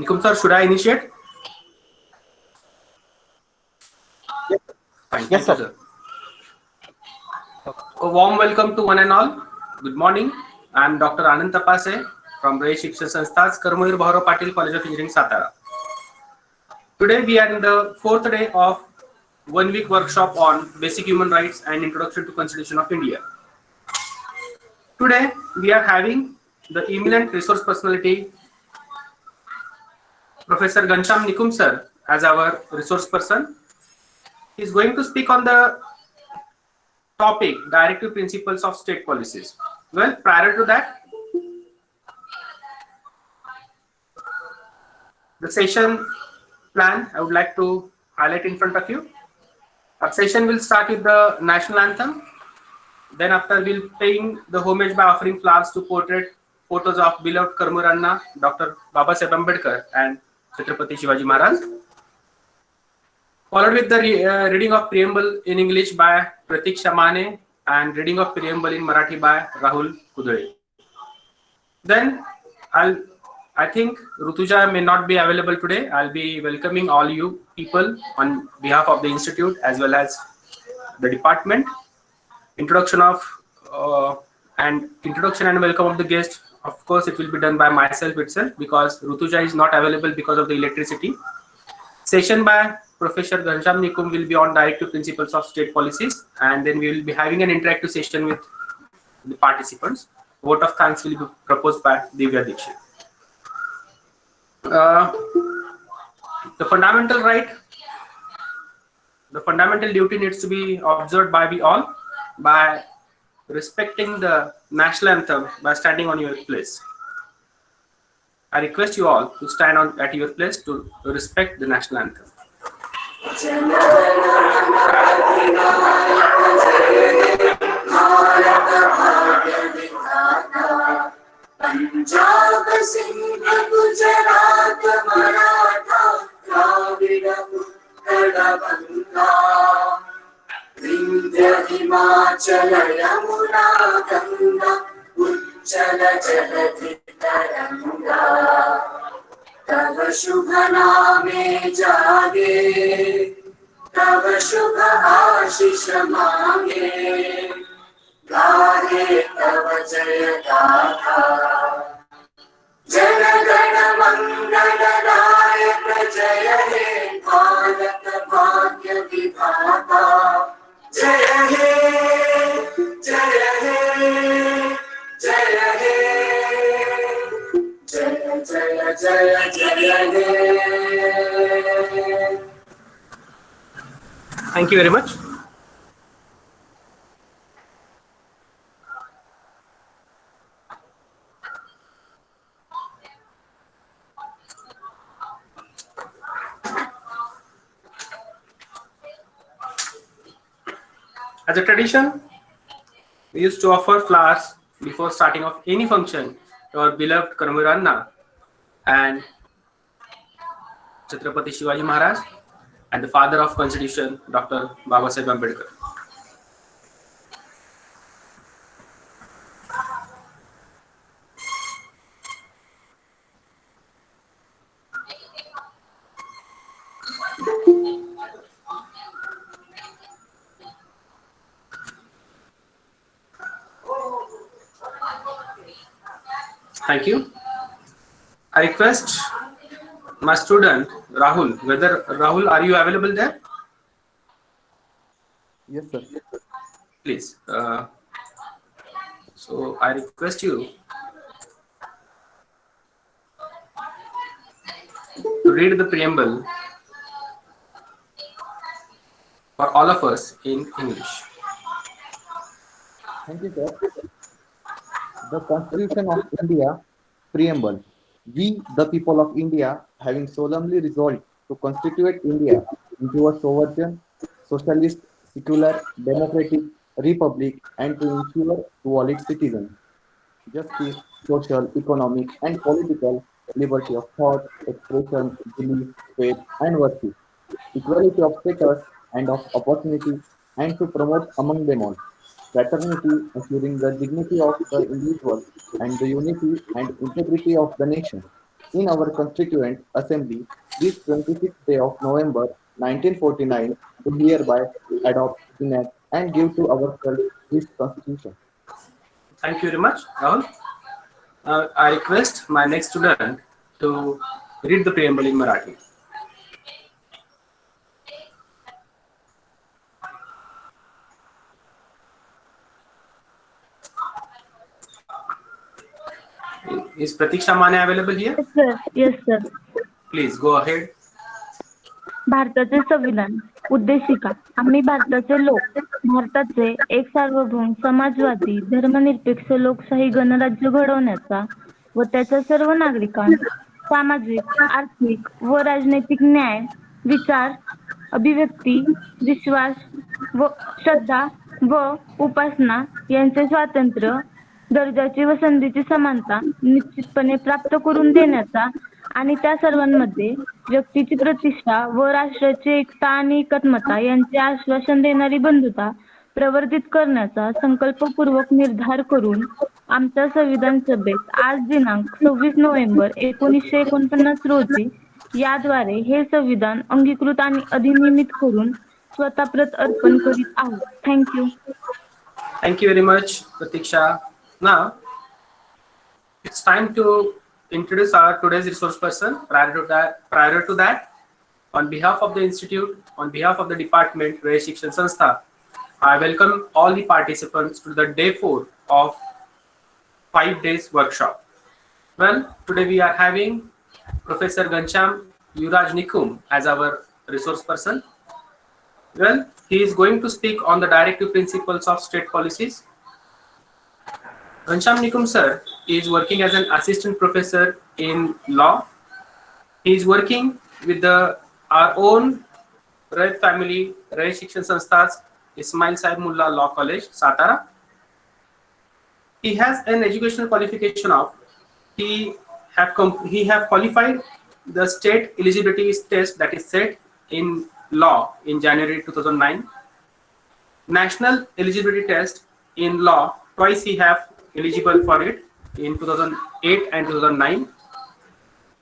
Nikum sir, should I initiate? Fine. Yes, Thank you, sir. A warm welcome to one and all. Good morning. I am Dr. Anand Tapase from Ray Shikshan Sanstha's Karmohir Bhaurao Patil College of Engineering, Satara. Today we are in the fourth day of 1 week workshop on basic human rights and introduction to Constitution of India. Today we are having the eminent resource personality Professor Ghanshyam Nikum sir as our resource person. He is going to speak on the topic directive principles of state policies. Well, prior to that, the session plan I would like to highlight in front of you. Our session will start with the national anthem. Then after we'll paying the homage by offering flowers to portrait photos of beloved Karmohir Anna, Dr. Babasaheb Ambedkar and Chhatrapati Shivaji Maharaj. Followed with the reading of preamble in English by Pratik Shamane and reading of preamble in Marathi by Rahul Kudale. Then I think Rutuja may not be available today. I'll be welcoming all you people on behalf of the institute as well as the department. Introduction and welcome of the guest. Of course, it will be done by myself itself because Rutuja is not available because of the electricity. Session by Professor Ghanshyam Nikum will be on directive principles of state policies, and then we will be having an interactive session with the participants. Vote of thanks will be proposed by Divya Dikshit. The fundamental right, the fundamental duty needs to be observed by we all by respecting the national anthem by standing on your place. I request you all to stand at your place to respect the national anthem. Punjab, Sindh, Gujarat, Maratha, Dravida, Uttara Banga, Vindhya, Himachala, Yamuna, Ganga, Ujjala, Jaladhi, Taranga. तव शुभ नामे जागे, तव शुभ आशीष मांगे, गाहे तव जय गाथा। जन गण मंगल दायक जय हे भारत भाग्य विधाता। जय हे जय हे जय हे जय जय जय जय हे। Thank you very much. As a tradition, we used to offer flowers before starting of any function to our beloved Karmohir Anna and Chhatrapati Shivaji Maharaj and the father of Constitution, Dr. Babasaheb Ambedkar. Thank you. I request my student Rahul, Rahul, are you available there? Yes, sir. Please. So I request you to read the preamble for all of us in English. Thank you, sir. The Constitution of India, Preamble. We, the people of India, having solemnly resolved to constitute India into a sovereign, socialist, secular, democratic republic and to ensure to all its citizens justice, social, economic, and political liberty of thought, expression, belief, faith, and worship, equality of status and of opportunity, and to promote among them all fraternity, ensuring the dignity of the individual and the unity and integrity of the nation. in our Constituent Assembly this 26th day of November 1949 do hereby adopt, enact, and give to ourselves this Constitution. Thank you very much, Rahul. I request my next student to read the preamble in Marathi. Is Pratiksha Mane available here? Yes, sir. Yes, sir. Please go ahead. भारताचे संविधान. उद्देशिका. आम्ही भारताचे लोक भारताचे एक सार्वभौम समाजवादी धर्मनिरपेक्ष लोकशाही गणराज्य घडवण्याचा व त्याच्या सर्व नागरिकांना सामाजिक आर्थिक व राजनैतिक न्याय विचार अभिव्यक्ती विश्वास व श्रद्धा व उपासना यांचे स्वातंत्र्य दर्जाची व संधीची समानता निश्चितपणे प्राप्त करून देण्याचा आणि त्या सर्वांमध्ये व्यक्तीची प्रतिष्ठा व राष्ट्राची एकता आणि एकात्मता यांचे आश्वासन देणारी बंधुता प्रवर्धित करण्याचा संकल्पपूर्वक निर्धार करून आमच्या संविधान सभेत आज दिनांक 26 नोव्हेंबर 1949 रोजी याद्वारे हे संविधान अंगीकृत आणि अधिनियमित करून स्वतःप्रत अर्पण करीत आहोत. Thank you. Thank you very much, Pratiksha. Now, it's time to introduce our today's resource person. Prior to that, on behalf of the institute, on behalf of the department, Rahesh Shikshan Sanstha, I welcome all the participants to the day 4 of 5 days workshop. Well, today we are having Professor Ghanshyam Yuvraj Nikum as our resource person. Well, he is going to speak on the directive principles of state policies. Ghanshyam Nikum sir is working as an assistant professor in law. He is working with our own Rahat family, Rahesh Shikshan Sanstha's Ismail Saib Mullah Law College, Satara. He has an educational qualification of he have qualified the state eligibility test that is set in law in January 2009. National eligibility test in law twice he have eligible for it in 2008 and 2009.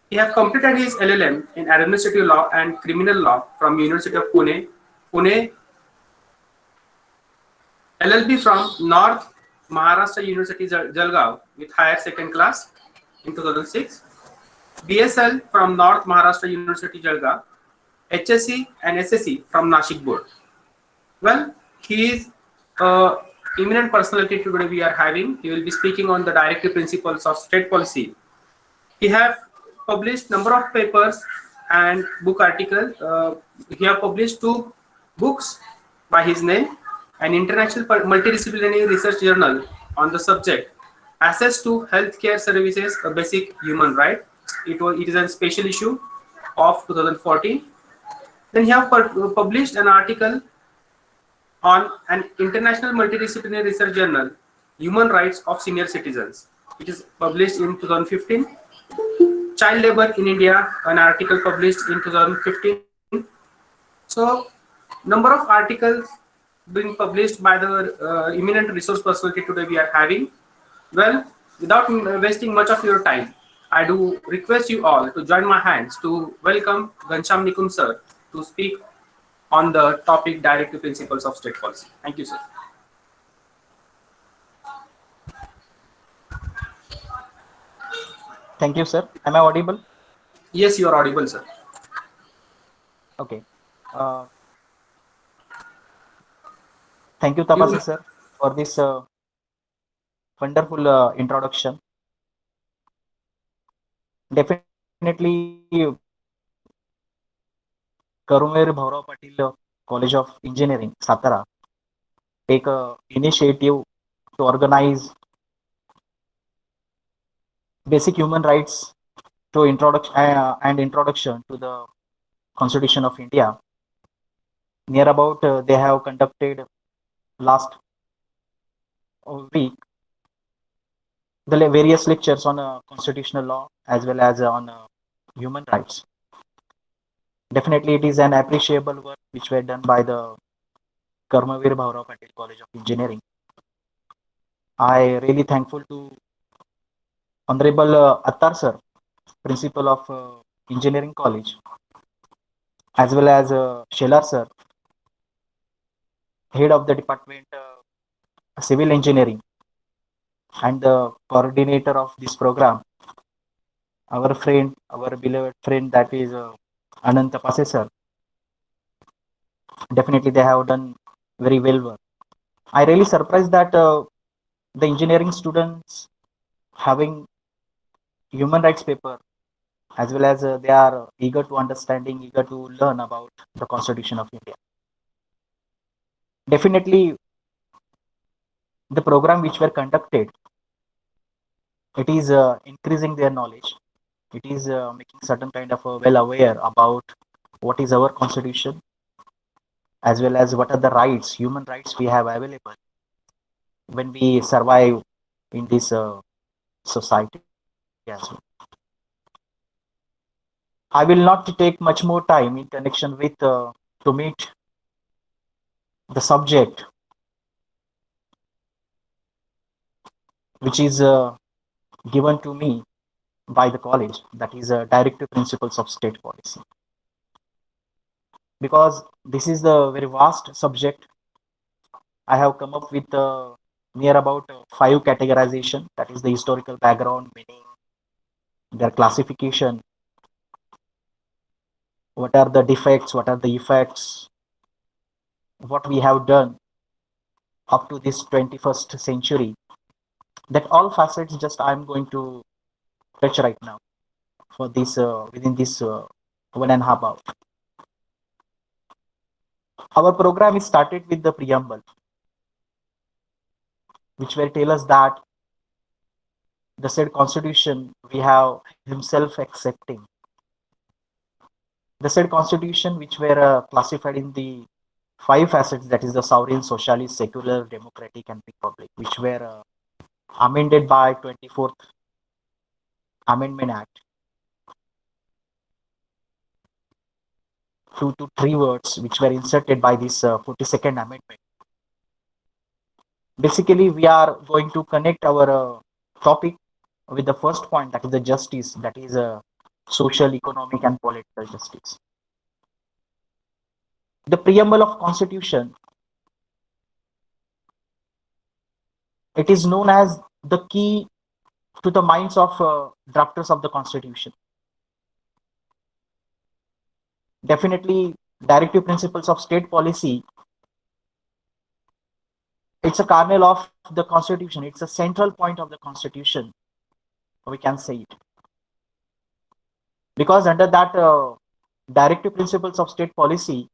He have completed his LLM in administrative law and criminal law from University of Pune, LLB from North Maharashtra University Jalgaon with higher second class in 2006, BSL from North Maharashtra University Jalgaon, HSC and SSC from Nashik Board. Well, he is a eminent personality today we are having. He will be speaking on the directive principles of state policy. He have published number of papers and book articles. He have published 2 books by his name, an international multidisciplinary research journal on the subject, Access to Healthcare Services, a Basic Human Right. It is a special issue of 2014. Then he have published an article on an international multidisciplinary research journal, Human Rights of Senior Citizens. It is published in 2015. Child Labor in India, an article published in 2015. So, number of articles being published by the eminent resource personality today we are having. Well, without wasting much of your time, I do request you all to join my hands to welcome Ghanshyam Nikum sir to speak on the topic directive principles of state policy. Thank you, sir. Thank you, sir. Am I audible? Yes, you are audible, sir. Okay. Thank you, Tapasi, sir, for this wonderful introduction. Definitely, Karumveer Bhaurao Patil College of Engineering, Satara, take a initiative to organize basic human rights to introduction to the Constitution of India. Near about they have conducted last week the various lectures on constitutional law as well as on human rights. Definitely, it is an appreciable work which were done by the Karumveer Bhaurao Patil College of Engineering. I really thankful to Honorable Attar sir principal of engineering college, as well as Shelar sir, head of the department civil engineering, and the coordinator of this program, our friend, our beloved friend, that is Anant Tapase sir. Definitely, they have done very well work. I really surprised that the engineering students having human rights paper, as well as they are eager to understanding, eager to learn about the Constitution of India. Definitely, the program which were conducted, it is increasing their knowledge. It is making certain kind of well aware about what is our constitution, as well as what are the rights, human rights we have available when we survive in this society as well. I will not take much more time in connection with to meet the subject which is given to me by the college, that is directive principles of state policy. Because this is the very vast subject, I have come up with near about five categorization, that is the historical background, meaning their classification, what are the defects, what are the effects, what we have done up to this 21st century. That all facets just I'm going to touch right now for this within this 1.5 hour. Our program is started with the preamble, which will tell us that the said constitution we have himself accepting. The said constitution which were classified in the five facets, that is the sovereign, socialist, secular, democratic, and republic, which were amended by 24th Amendment Act. 2 to 3 words which were inserted by this 42nd Amendment. Basically, we are going to connect our topic with the first point, that is the justice, that is social, economic, and political justice. The preamble of Constitution, it is known as the key to the minds of drafters of the Constitution. Definitely, directive principles of state policy, it's a kernel of the Constitution. It's a central point of the Constitution, we can say it. Because under that directive principles of state policy,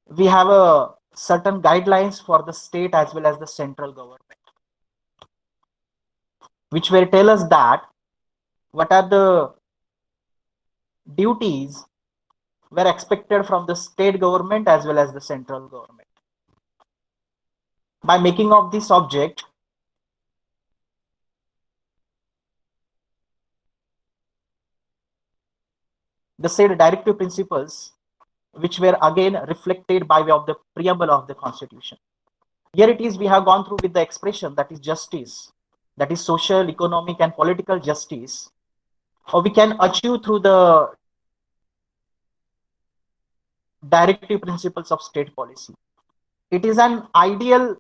we have a certain guidelines for the state as well as the central government, which will tell us that what are the duties were expected from the state government as well as the central government. By making of this object, the said directive principles, which were again reflected by way of the preamble of the Constitution. Here it is, we have gone through with the expression, that is justice, that is social, economic, and political justice, or we can achieve through the directive principles of state policy. It is an ideal,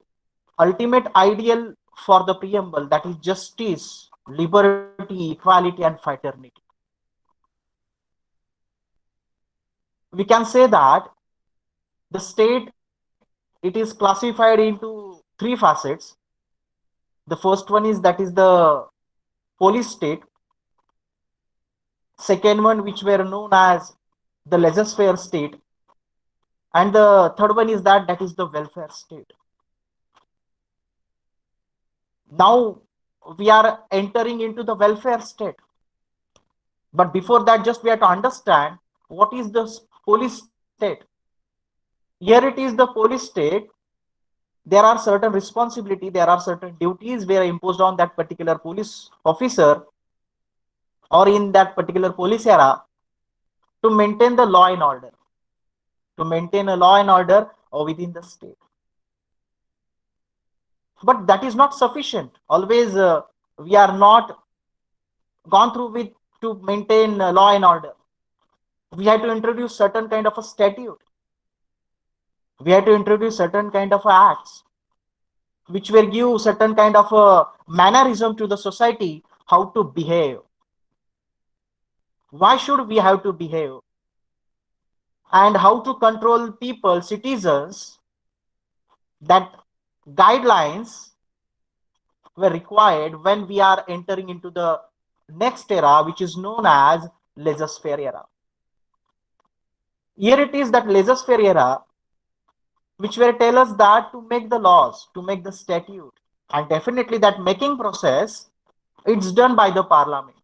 ultimate ideal for the preamble, that is justice, liberty, equality, and fraternity. We can say that the state, it is classified into three facets. The first one is, that is the police state. Second one, which were known as the laissez-faire state, and the third one is that is the welfare state. Now we are entering into the welfare state, but before that, just we have to understand what is the police state. Here it is the police state. There are certain responsibility, there are certain duties were imposed on that particular police officer or in that particular police era to maintain the law and order, to maintain a law and order within the state. But that is not sufficient. Always we are not gone through with to maintain law and order. We had to introduce certain kind of a statute. We had to introduce certain kind of acts which will give certain kind of a mannerism to the society how to behave. Why should we have to behave? And how to control people, citizens, that guidelines were required when we are entering into the next era, which is known as laissez-faire era. Here it is that laissez-faire era, which will tell us that to make the laws, to make the statute, and definitely that making process, it's done by the parliament.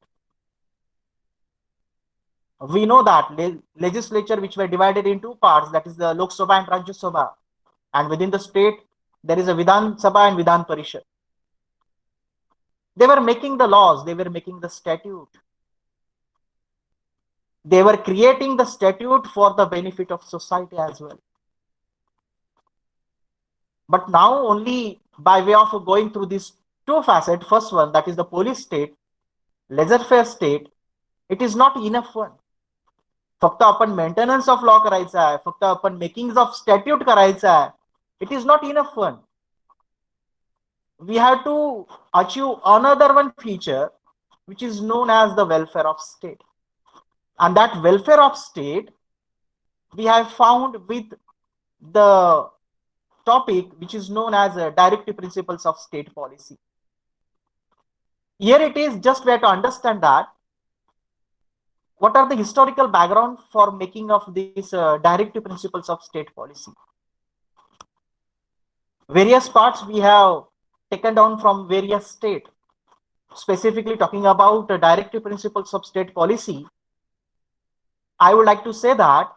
We know that legislature, which were divided in two parts, that is the Lok Sabha and Rajya Sabha, and within the state there is a Vidhan Sabha and Vidhan Parishad. They were making the laws, they were making the statute. They were creating the statute for the benefit of society as well. But now only by way of going through these two facets, first one, that is the police state, laissez-faire state, it is not enough one. फक्त आपण maintenance of law करायचा आहे, फक्त आपण making of स्टॅट्यूट करायचा आहे, it is not enough one. We have to achieve another one feature which is known as the welfare of state, and that welfare of state we have found with the topic which is known as directive principles of state policy. Here it is, just we have to understand that what are the historical background for making of these directive principles of state policy. Various parts we have taken down from various state. Specifically talking about directive principles of state policy, I would like to say that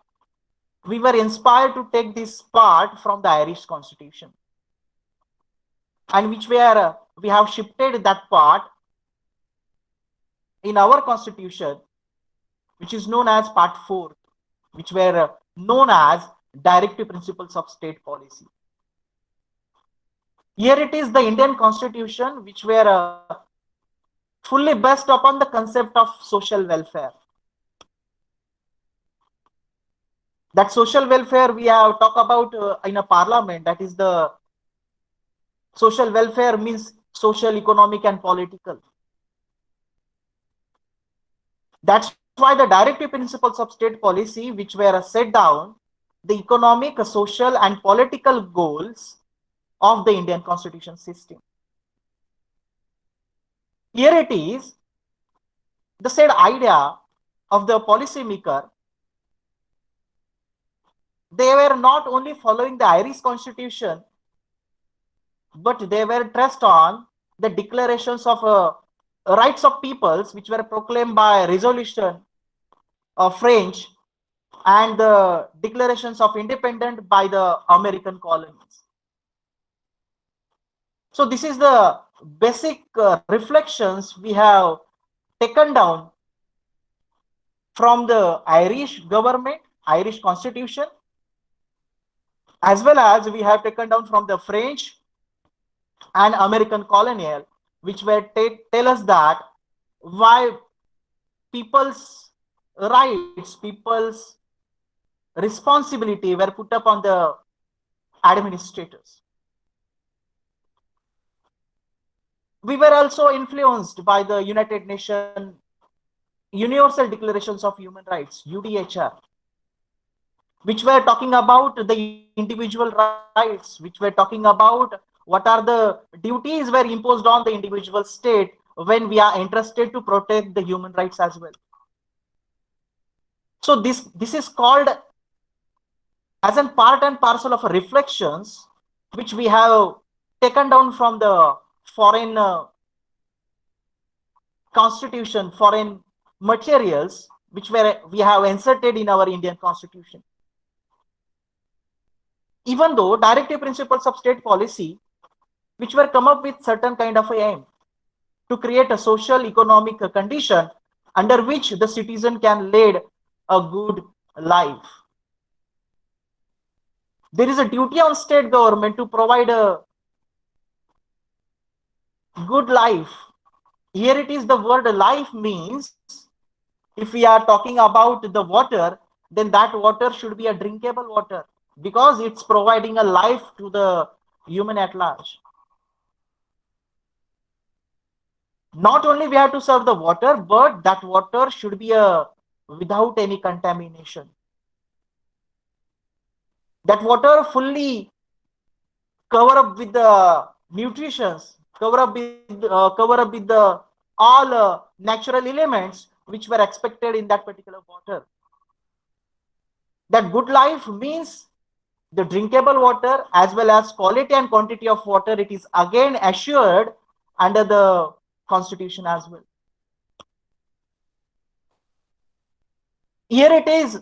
we were inspired to take this part from the Irish Constitution, and which we have shifted that part in our Constitution, which is known as Part 4, which were known as directive principles of state policy. Here it is the Indian Constitution, which were fully based upon the concept of social welfare. That social welfare we have talked about in a parliament, that is the social welfare means social, economic and political. That's why the directive principles of state policy, which were set down the economic, social and political goals of the Indian constitution system. Here it is the said idea of the policy maker. They were not only following the Irish constitution, but they were trust on the declarations of rights of peoples, which were proclaimed by resolution of French and the declarations of independence by the American colonies. So this is the basic reflections we have taken down from the Irish government, Irish constitution, as well as we have taken down from the French and American colonial, which were tell us that why people's rights, people's responsibility were put upon the administrators. We were also influenced by the United Nations Universal Declarations of Human Rights, UDHR, which were talking about the individual rights, which were talking about what are the duties were imposed on the individual state when we are interested to protect the human rights as well. So this is called as a part and parcel of reflections which we have taken down from the foreign constitution, foreign materials, which we have inserted in our Indian constitution. Even though directive principles of state policy, which were come up with certain kind of aim to create a social economic condition under which the citizen can lead a good life. There is a duty on state government to provide a good life Here it is, the word life means, if we are talking about the water, then that water should be a drinkable water, because it's providing a life to the human at large. Not only we have to serve the water, but that water should be without any contamination. That water fully cover up with the nutritions, cover up with the all natural elements which were expected in that particular water. That good life means the drinkable water as well as quality and quantity of water. It is again assured under the constitution as well. Here it is,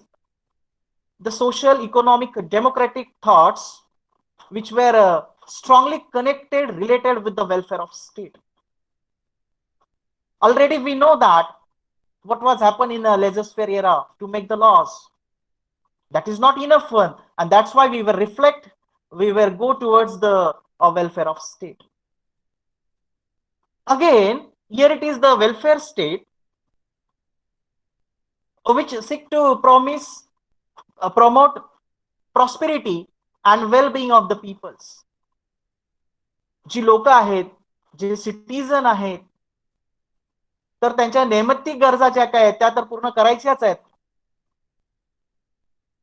the social, economic, democratic thoughts which were strongly connected, related with the welfare of state. Already we know that what was happened in the laissez-faire era to make the laws. That is not enough one, and that's why we were go towards the welfare of state. Again, here it is, the welfare state, which seek to promote prosperity and well-being of the peoples. जी लोक आहेत, जे citizen आहेत, तर त्यांच्या नैमित्तिक गरजा ज्या काय आहेत त्या तर पूर्ण करायच्याच आहेत,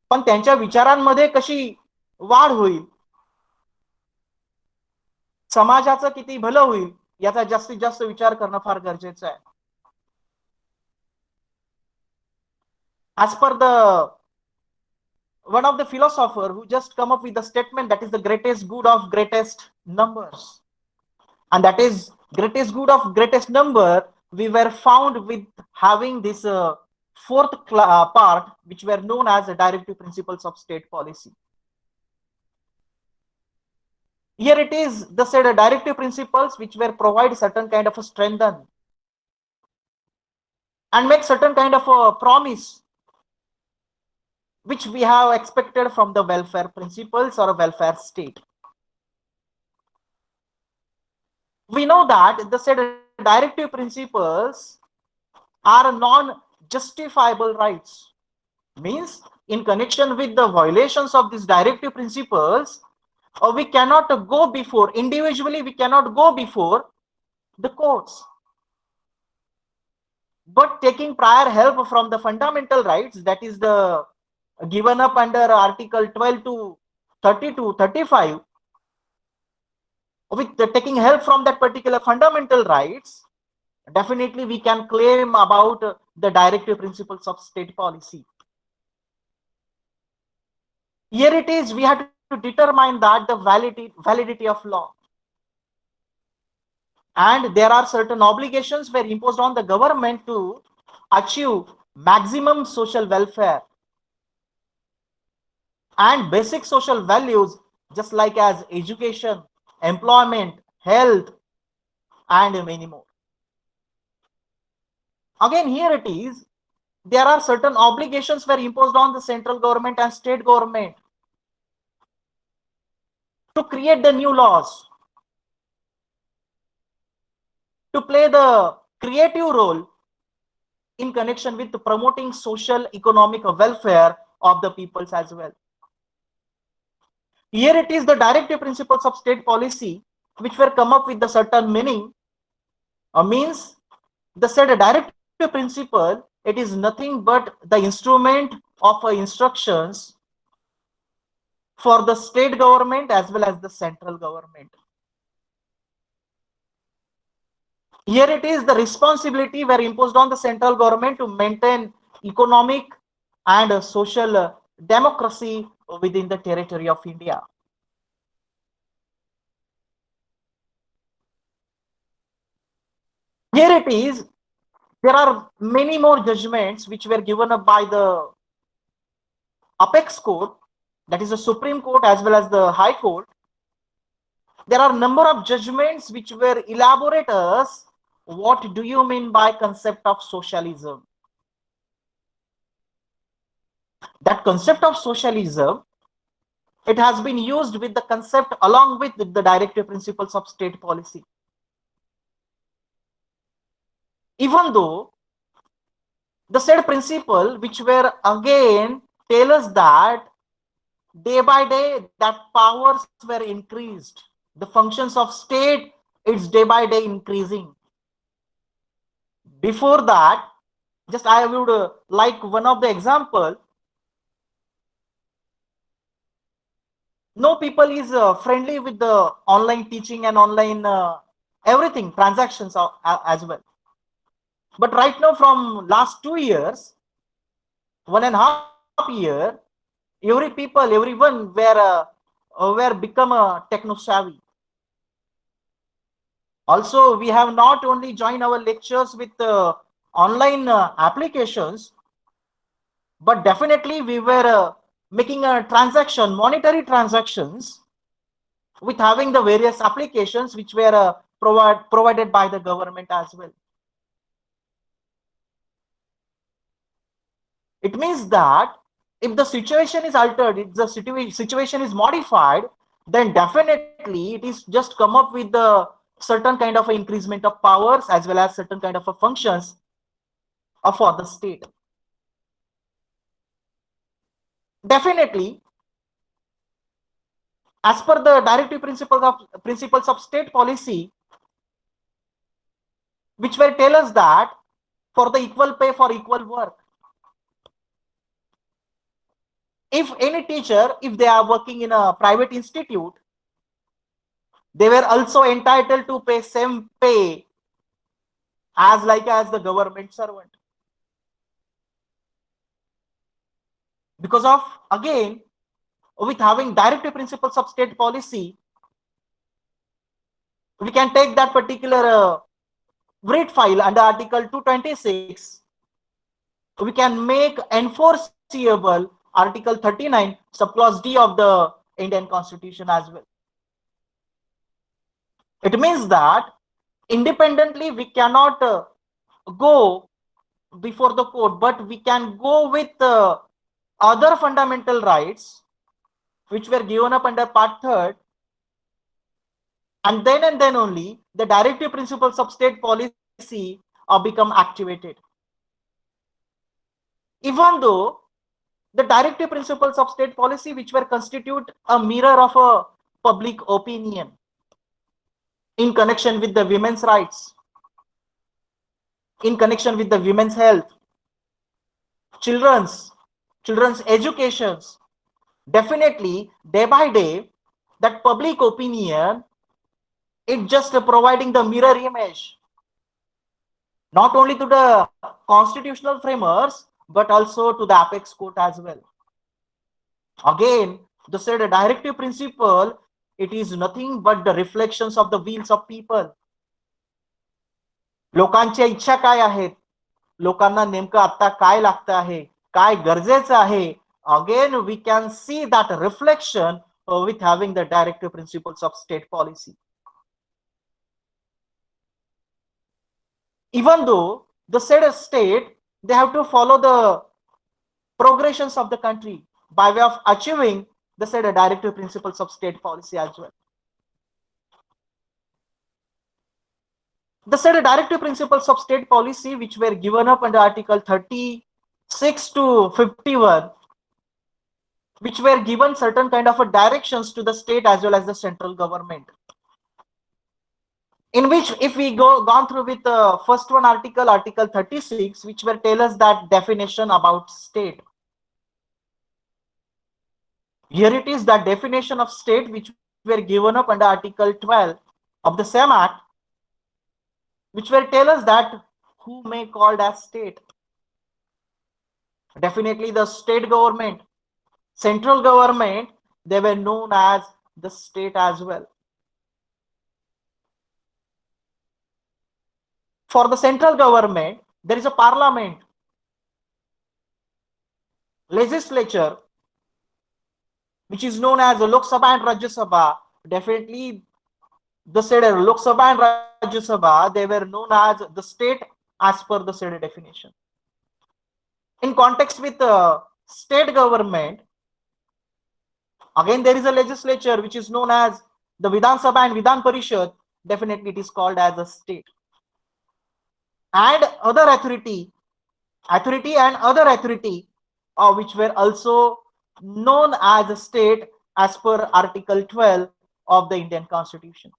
पण त्यांच्या विचारांमध्ये कशी वाढ होईल, समाजाचं किती भलं होईल याचा जास्तीत जास्त विचार करणं फार गरजेचं आहे. As per one of the philosopher who just come up with the statement, that is the greatest good of greatest numbers, and that is greatest good of greatest number, we were found with having this fourth part, which were known as the directive principles of state policy. Here it is, the said directive principles which were provide certain kind of a strengthen and make certain kind of a promise which we have expected from the welfare principles or a welfare state. We know that the said directive principles are non-justifiable rights. Means, in connection with the violations of these directive principles, we cannot go before, individually we cannot go before the courts. But taking prior help from the fundamental rights, that is the given up under Article 12 to 32, 35, with taking help from that particular fundamental rights, definitely we can claim about the directive principles of state policy. Here it is, we have to determine that the validity of law. And there are certain obligations were imposed on the government to achieve maximum social welfare and basic social values, just like as education, employment, health, and many more. Again, here it is, there are certain obligations were imposed on the central government and state government to create the new laws, to play the creative role in connection with promoting social economic welfare of the peoples as well. Here it is, the directive principles of state policy which were come up with the certain meaning, means the said directive principle, it is nothing but the instrument of instructions for the state government as well as the central government. Here it is, the responsibility were imposed on the central government to maintain economic and social democracy within the territory of India. Here it is, there are many more judgments which were given up by the apex court, that is the Supreme Court as well as the High Court. There are a number of judgments which were elaborate as what do you mean by concept of socialism. That concept of socialism, it has been used with the concept along with the directive principles of state policy. even though the said principle which were again tell us that day by day that powers were increased, the functions of state it's day by day increasing. Before that, just I would like one of the example. No people is friendly with the online teaching and online everything transactions as well. But right now, from last 2 years, 1.5 year, every people, everyone were become a techno savvy. Also, we have not only joined our lectures with online applications, but definitely we were making a transaction, monetary transactions, with having the various applications which were provided by the government as well. It means that if the situation is altered, if the situation is modified, then definitely it is just come up with the certain kind of increasement of powers as well as certain kind of functions for the state. Definitely, as per the directive principles of state policy, which will tell us that for the equal pay for equal work, if any teacher, if they are working in a private institute, they were also entitled to pay same pay as like as the government servant. Because of, again, with having directive principles of state policy, we can take that particular writ file under Article 226. We can make enforceable Article 39, subclause D of the Indian Constitution as well. It means that independently we cannot go before the court, but we can go with other fundamental rights which were given up under Part 3rd, and then only the directive principles of state policy are become activated. Even though the directive principles of state policy which were constitute a mirror of a public opinion in connection with the women's rights, in connection with the women's health, children's educations, definitely day by day that public opinion, it just providing the mirror image not only to the constitutional framers but also to the apex court as well. Again, the said directive principle, it is nothing but the reflections of the wills of people. लोकांच्या इच्छा काय आहेत, लोकांना नेमकं आता काय लागतं आहे, काय गरजेचं आहे. Again, we can see that reflection with having the directive principles of state policy. Even though the said state, they have to follow the progressions of the country by way of achieving the said directive principles of state policy as well. The said directive principles of state policy which were given up under Article 36 to 51, which were given certain kind of a directions to the state as well as the central government, in which if we gone through with the first one article 36, which will tell us that definition about state. Here it is that definition of state which were given up under Article 12 of the same act, which will tell us that who may called as state. Definitely the state government, central government, they were known as the state as well. For the central government, there is a parliament, legislature, which is known as the Lok Sabha and Rajya Sabha. Definitely the said Lok Sabha and Rajya Sabha, they were known as the state as per the said definition. In context with the state government, again there is a legislature which is known as the Vidhan Sabha and Vidhan Parishad. Definitely it is called as a state. and other authority and other authority which were also known as a state as per Article 12 of the Indian Constitution.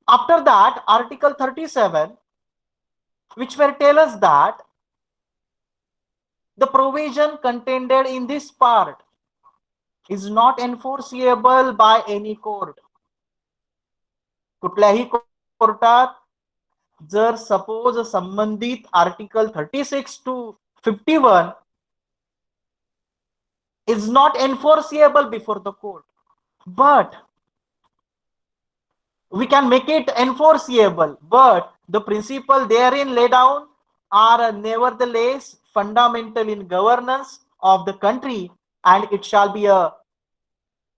After that, Article 37, which were tell us that the provision contained in this part is not enforceable by any court. कुठल्याही कोर्टात जर suppose संबंधित article 36 to 51 is not enforceable before the court, but we can make it enforceable, but the principle therein laid down are nevertheless fundamental in governance of the country, and it shall be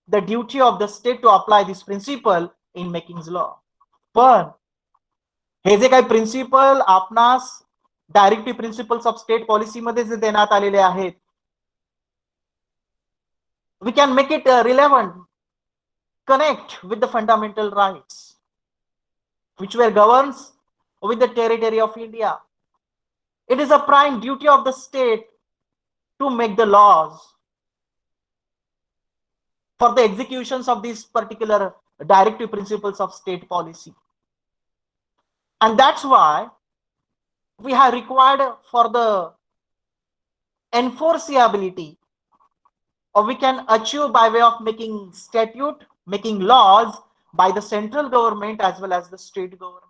the duty of the state to apply this principle in making law. पण हे जे काही principal आपणास directive principles of state policy मध्ये जे देण्यात आलेले आहेत, we can make it relevant, connect with the fundamental rights which were governs with the territory of India. It is a prime duty of the state to make the laws for the executions of these particular directive principles of state policy. And that's why we have required for the enforceability, or we can achieve by way of making statute, making laws by the central government as well as the state government.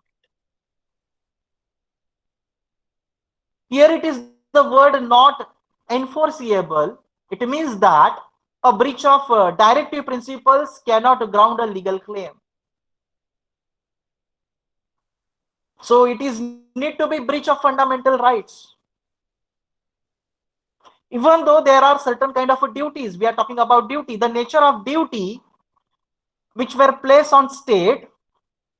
Here it is the word not enforceable. It means that a breach of directive principles cannot ground a legal claim. So it is need to be breach of fundamental rights. Even though there are certain kind of duties, we are talking about duty, the nature of duty which were placed on state,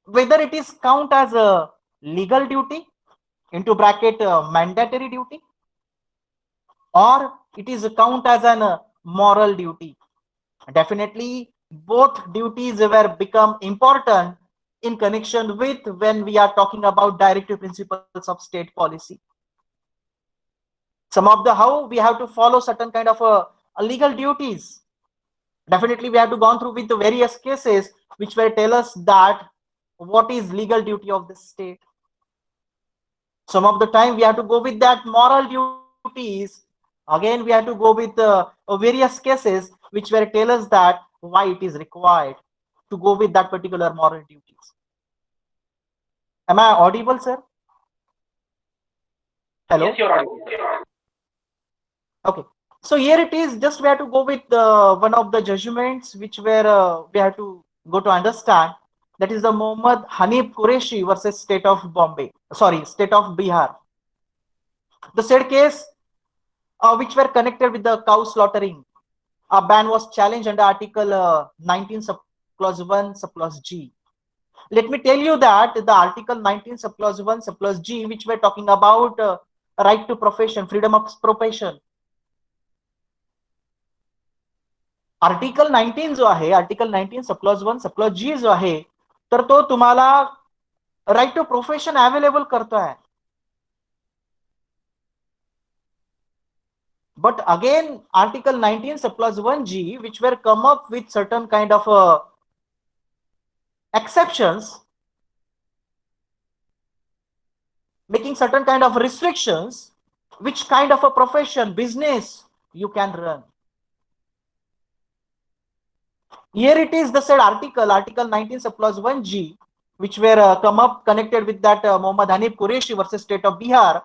whether it is count as a legal duty into bracket mandatory duty, or it is count as an moral duty. Definitely both duties were become important in connection with when we are talking about directive principles of state policy. Some of the how we have to follow certain kind of legal duties. Definitely we have to go through with the various cases which will tell us that what is legal duty of the state. Some of the time we have to go with that moral duties. Again, we have to go with various cases which will tell us that why it is required to go with that particular moral duties. Am I audible, sir? Hello? Yes, you're audible. Okay. So here it is, just we have to go with one of the judgments which were we have to go to understand. That is the Mohammad Hanif Qureshi versus State of Bombay. Sorry, State of Bihar. The said case which were connected with the cow slaughtering. A ban was challenged under Article 19 subclause 1 subclause G. Let me tell you that the Article 19 subclause 1 subclause G, which we're talking about right to profession, freedom of profession. Article 19 जो आहे, article 19 subclause 1 subclause जी जो आहे, तर तो तुम्हाला right to profession available करतोय. But again, Article 19 subclause 1G, which were come up with certain kind of exceptions, making certain kind of restrictions, which kind of a profession, business you can run. Here it is the said article 19 subclause 1G, which were come up connected with that Mohammad Hanif Qureshi versus State of Bihar.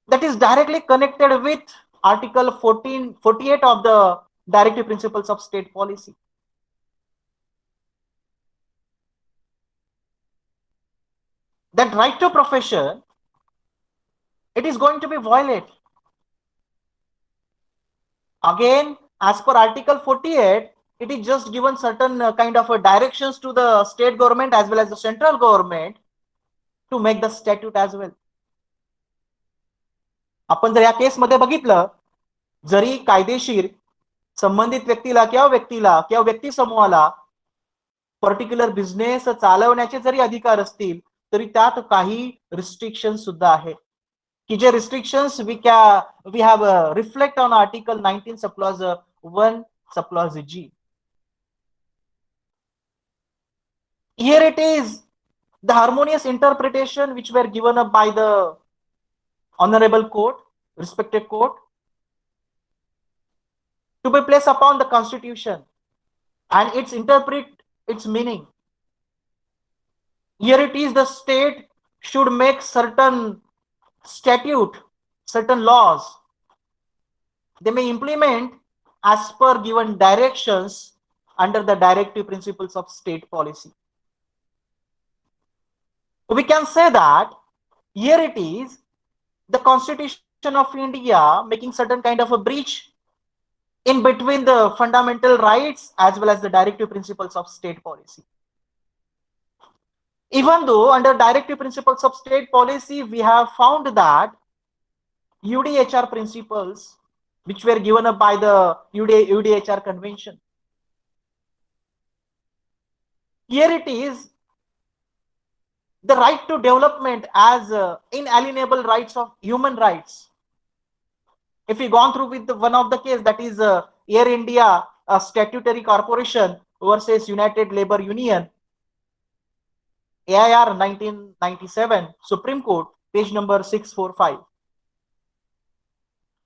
That is directly connected with Article 48 of the Directive Principles of State Policy. That right to profession, it is going to be violated. Again, as per Article 48, it is just given certain kind of directions to the state government as well as the central government to make the statute as well. आपण जर या case मध्ये बघितलं, जरी कायदेशीर संबंधित व्यक्तीला किंवा व्यक्ती समूहाला पर्टिक्युलर बिझनेस चालवण्याचे जरी अधिकार असतील तरी त्यात काही रिस्ट्रिक्शन सुद्धा आहे की जे restrictions we have reflect on article 19 subclause 1 subclause G. Here it is the harmonious interpretation which were given up by the honorable court, respected court, to be placed upon the constitution and its interpret its meaning. Here it is the state should make certain statute, certain laws. They may implement as per given directions under the directive principles of state policy. We can say that here it is the Constitution of India making certain kind of a breach in between the fundamental rights as well as the directive principles of state policy. Even though under directive principles of state policy, we have found that UDHR principles which were given up by the UDHR convention. Here it is the right to development as inalienable rights of human rights. If we gone through with one of the case, that is Air India Statutory Corporation versus United Labour Union, AIR 1997, Supreme Court, page number 645.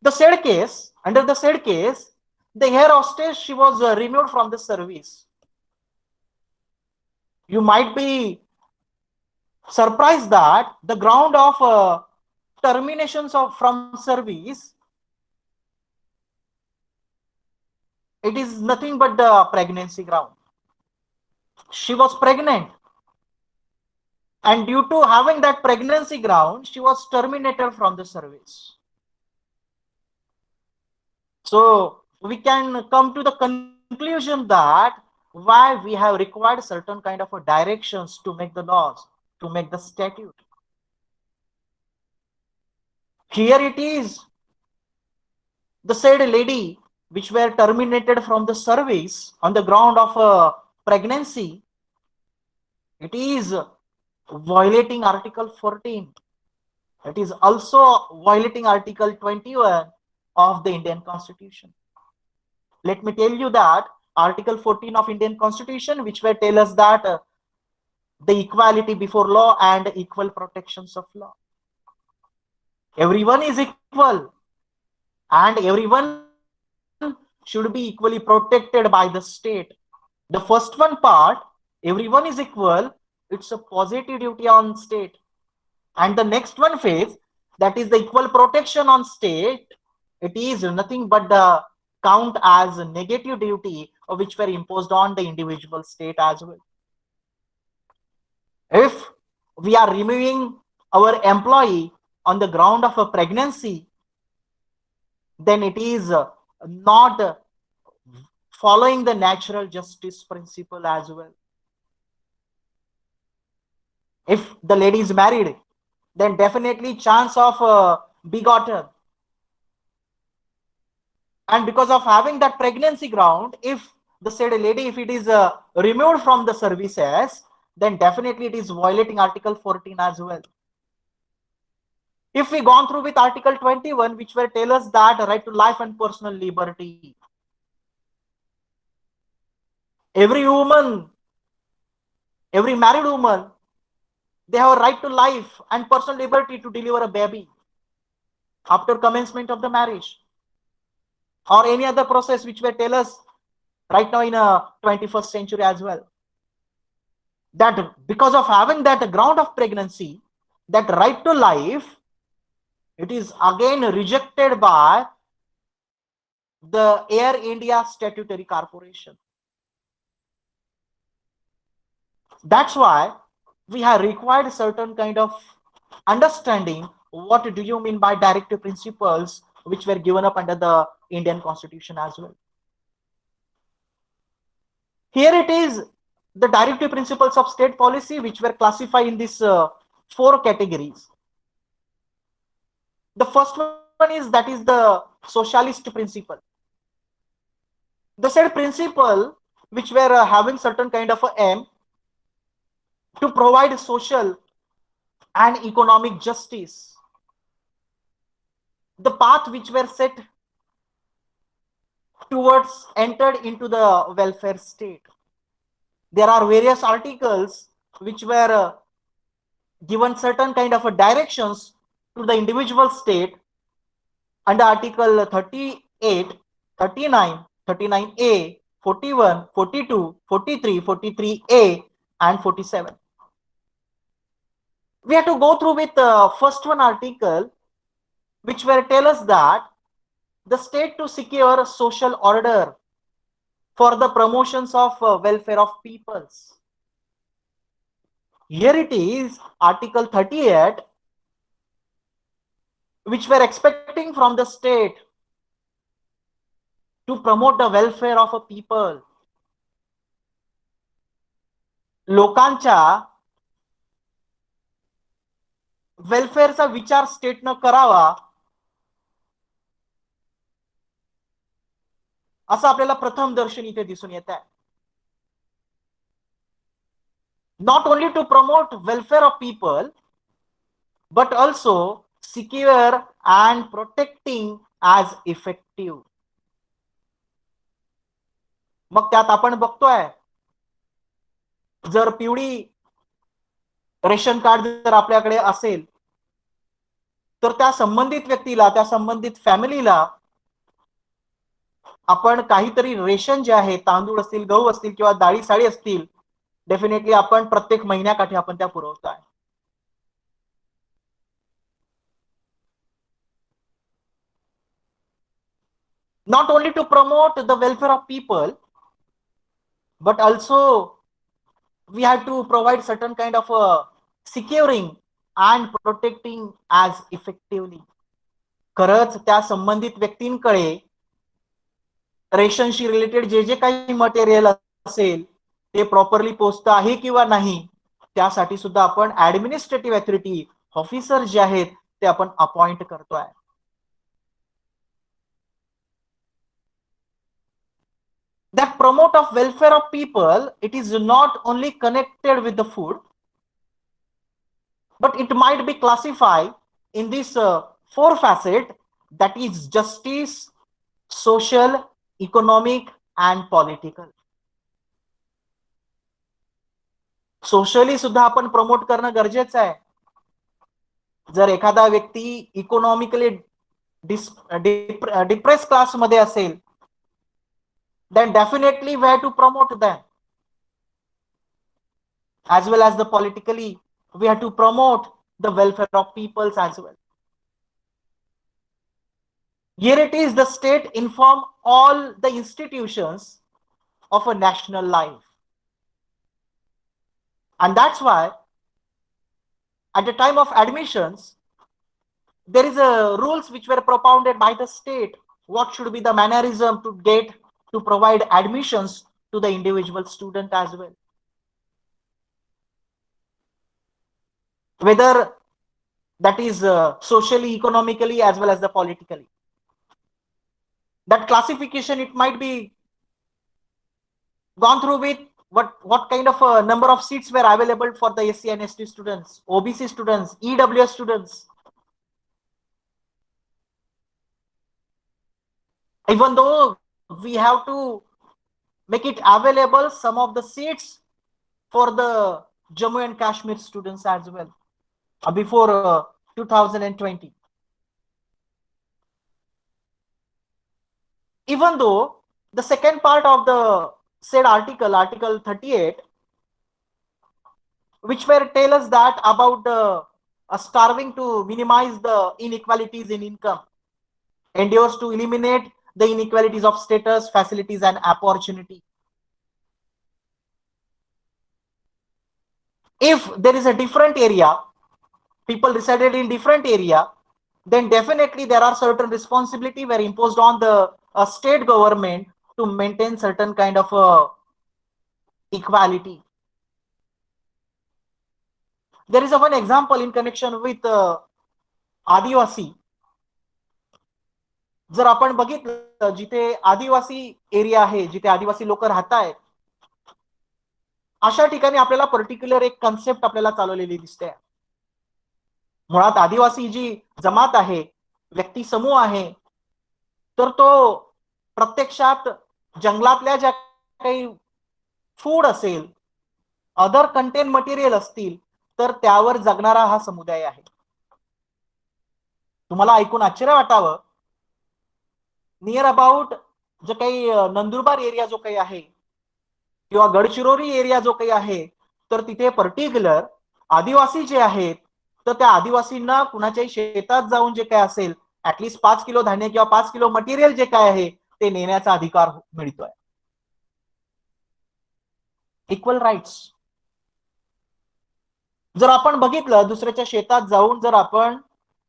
The said case, under the said case, the air hostess, she was removed from the service. You might be surprised that the ground of terminations from service, it is nothing but the pregnancy ground. She was pregnant, and due to having that pregnancy ground, she was terminated from the service. So we can come to the conclusion that why we have required certain kind of directions to make the laws, to make the statute. Here it is the said lady which were terminated from the service on the ground of pregnancy. It is violating Article 14. It is also violating Article 21 of the Indian Constitution. Let me tell you that Article 14 of Indian Constitution, which will tell us that the equality before law and equal protections of law. Everyone is equal and everyone should be equally protected by the state. The first one part, everyone is equal, it's a positive duty on state. And the next one phase, that is the equal protection on state, it is nothing but the count as a negative duty which were imposed on the individual state as well. If we are removing our employee on the ground of a pregnancy, then it is not following the natural justice principle as well. If the lady is married, then definitely chance of begotten. And because of having that pregnancy ground, if the said lady, if it is removed from the services, then definitely it is violating Article 14 as well. If we gone through with Article 21, which will tell us that right to life and personal liberty. Every woman, every married woman, they have a right to life and personal liberty to deliver a baby after commencement of the marriage or any other process which will tell us right now in a 21st century as well. That because of having that ground of pregnancy, that right to life, it is again rejected by the Air India Statutory Corporation. That's why we have required certain kind of understanding. What do you mean by directive principles which were given up under the Indian Constitution as well? Here it is the directive principles of state policy which were classified in these 4 categories. The first one is that is the socialist principle. The said principle which were having certain kind of a aim to provide social and economic justice. The path which were set towards entered into the welfare state. There are various articles which were given certain kind of a directions to the individual state under article 38, 39, 39A, 41, 42, 43, 43A and 47. We have to go through with the first one article which will tell us that the state to secure social order for the promotions of welfare of peoples. Here it is, article 38, which were expecting from the state to promote the welfare of a people. लोकांच्या वेलफेअरचा विचार स्टेटनं करावा असं आपल्याला प्रथम दर्शन इथे दिसून येत आहे. Not only to promote welfare of people, but also secure and protecting as effective. मग त्यात आपण बघतोय जर पिवळी रेशन कार्ड जर आपल्याकडे असेल तर त्या संबंधित व्यक्तीला, त्या संबंधित फॅमिलीला आपण काहीतरी रेशन जे आहे, तांदूळ असतील, गहू असतील किंवा डाळी साळी असतील, डेफिनेटली आपण प्रत्येक महिन्याकाठी आपण त्या पुरवताय. Not only to promote the welfare of people, but also we have to provide certain kind of securing and protecting as effectively. खरंच त्या संबंधित व्यक्तींकडे रेशनशी रिलेटेड जे जे काही मटेरियल असेल ते प्रॉपरली पोहोचतं आहे किंवा नाही, त्यासाठी सुद्धा आपण ऍडमिनिस्ट्रेटिव्ह अथॉरिटी ऑफिसर जे आहेत ते आपण अपॉइंट करतोय. That promote of welfare of people, it is not only connected with the food, but it might be classified in this four facet, that is justice, social, economic and political. Socially सुद्धा आपण promote करणं गरजेचं आहे. जर एखादा व्यक्ती economically depress class मध्ये असेल, then definitely we have to promote them. As well as the politically, we have to promote the welfare of peoples as well. Here it is, the state inform all the institutions of a national life. And that's why at the time of admissions, there is a rules which were propounded by the state. What should be the mannerism to provide admissions to the individual student as well. Whether that is socially, economically as well as the politically. That classification, it might be gone through with what kind of a number of seats were available for the SC and ST students, OBC students, EWS students. Even though we have to make it available some of the seats for the Jammu and Kashmir students as well before 2020. Even though the second part of the said article, article 38, which were tell us that about the starving to minimize the inequalities in income, endeavors to eliminate the inequalities of status, facilities and opportunity. If there is a different area, people resided in different area, then definitely there are certain responsibility were imposed on the state government to maintain certain kind of equality. There is one example in connection with Adivasi. जर आपण बघितलं जिथे आदिवासी area आहे, जिथे आदिवासी लोक राहत आहेत, अशा ठिकाणी आपल्याला पर्टिक्युलर एक कन्सेप्ट आपल्याला चालवलेली दिसते. मुळात आदिवासी जी जमात आहे, व्यक्ती समूह आहे, तर तो प्रत्यक्षात जंगलातल्या ज्या काही फूड असेल, अदर कंटेंट मटेरियल असतील, तर त्यावर जगणारा हा समुदाय आहे. तुम्हाला ऐकून आश्चर्य वाटावं, नियर अबाउट जो काही नंदुरबार एरिया जो काही आहे किंवा गडचिरोली एरिया जो काही आहे, तर तिथे पर्टिक्युलर आदिवासी जे आहेत, तर त्या आदिवासींना कुणाच्याही शेतात जाऊन जे काय असेल ऍटलिस्ट 5 किलो धान्य किंवा 5 किलो मटेरियल जे काय आहे ते नेण्याचा अधिकार मिळतोय. Equal rights. जर आपण बघितलं दुसऱ्याच्या शेतात जाऊन जर आपण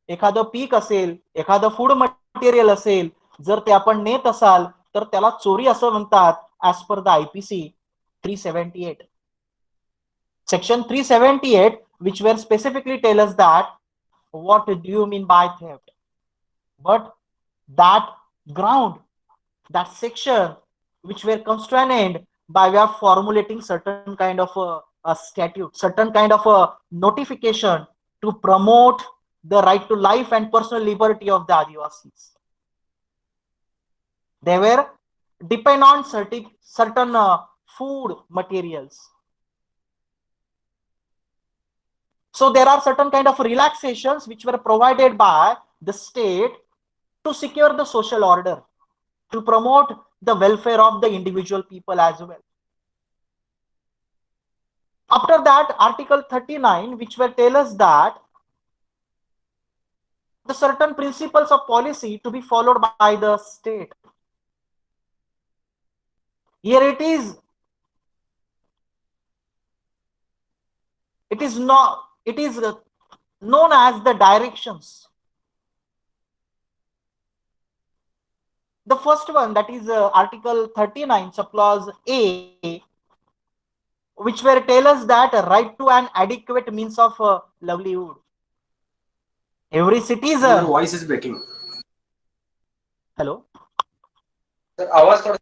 एखादं पीक असेल, एखादं फूड मटेरियल असेल, जर ते आपण नेत असाल तर त्याला चोरी असं म्हणतात as per the IPC 378. Section 378, which were specifically tell us that what do you mean by theft. But that ground, that section which were constrained by way of formulating certain kind of a statute, certain kind of a notification to promote the right to life and personal liberty of the Adivasis. They were depend on certain food materials. So there are certain kind of relaxations which were provided by the state to secure the social order, to promote the welfare of the individual people as well. After that, Article 39, which will tell us that the certain principles of policy to be followed by the state. Here it is known as the directions. The first one, that is Article 39, subclause A, which will tell us that a right to an adequate means of livelihood. Every Your citizen. voice is breaking. Hello. Sir, आवाज थोड़ा.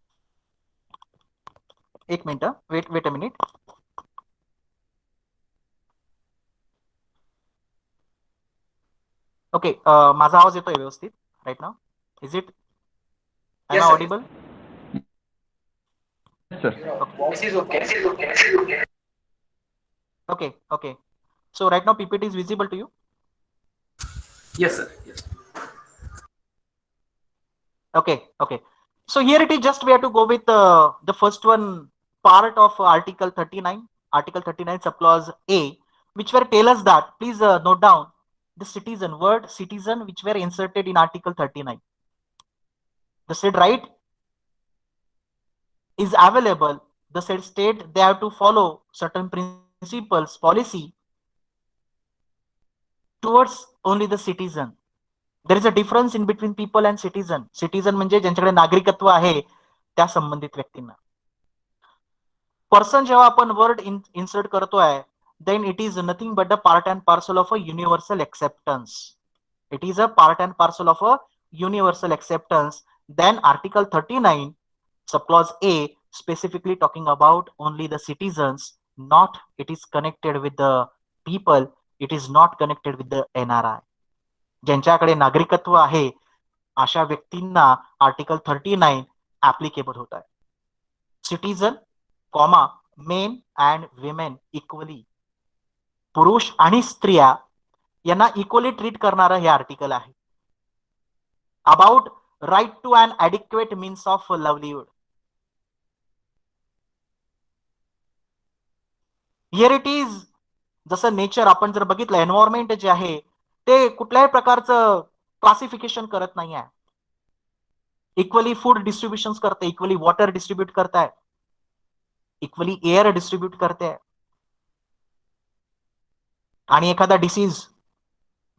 एक minute, wait a minute. Okay, माझा आवाज येतोय व्यवस्थित right now? Is it am Yes, I sir. Audible? Sir. Voice is okay. Okay. So right now PPT is visible to you? Yes, sir. Yes. Okay. So here it is, just we have to go with the first one part of Article 39, subclause A, which were tell us that, please note down the citizen, word citizen, which were inserted in Article 39. The said right is available. The said state, they have to follow certain principles, policy towards only the citizen. There is a difference in between people and citizen. Citizen म्हणजे ज्यांच्याकडे नागरिकत्व आहे त्या संबंधित व्यक्तींना. Person जेव्हा आपण word insert करतोय, then it is nothing but the part and parcel of a universal acceptance. It is a part and parcel of a universal acceptance. Then Article 39, subclause A, specifically talking about only the citizens, not it is connected with the people, it is not connected with the NRI. ज्यांच्याकडे नागरिकत्व आहे अशा व्यक्तींना article 39 applicable होत आहे. Citizen, comma, men and women equally, पुरुष आणि स्त्रिया यांना इक्वली ट्रीट करणारं हे आर्टिकल आहे. About right to an adequate means of livelihood. Here it is, जसं नेचर आपण जर बघितलं, एन्व्हायरमेंट जे आहे ते कुठल्याही प्रकारचं क्लासिफिकेशन करत नाही आहे. इक्वली फूड डिस्ट्रीब्युशन करते, इक्वली वॉटर डिस्ट्रीब्यूट करताय, इक्वली एअर डिस्ट्रीब्यूट करते. आणि एखादा disease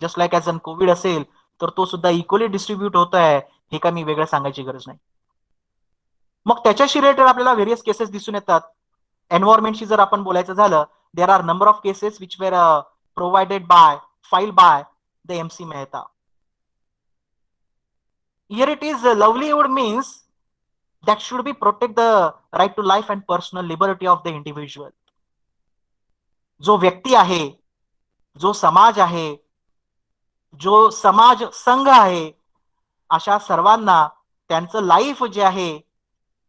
just like as an Covid असेल तर तो सुद्धा इक्वली डिस्ट्रीब्यूट होत आहे, हे का मी वेगळं सांगायची गरज नाही. मग त्याच्याशी रिलेटेड आपल्याला व्हेरियस केसेस दिसून येतात. एन्व्हायरमेंटशी जर आपण बोलायचं झालं, there are number of cases which were provided by, file by the MC Mehta. Here it is, livelihood means that should be protect the right to life and personal liberty of the individual. जो व्यक्ती आहे, जो समाज आहे, जो समाज संघ आहे, अशा सर्वांना त्यांचं लाईफ जे आहे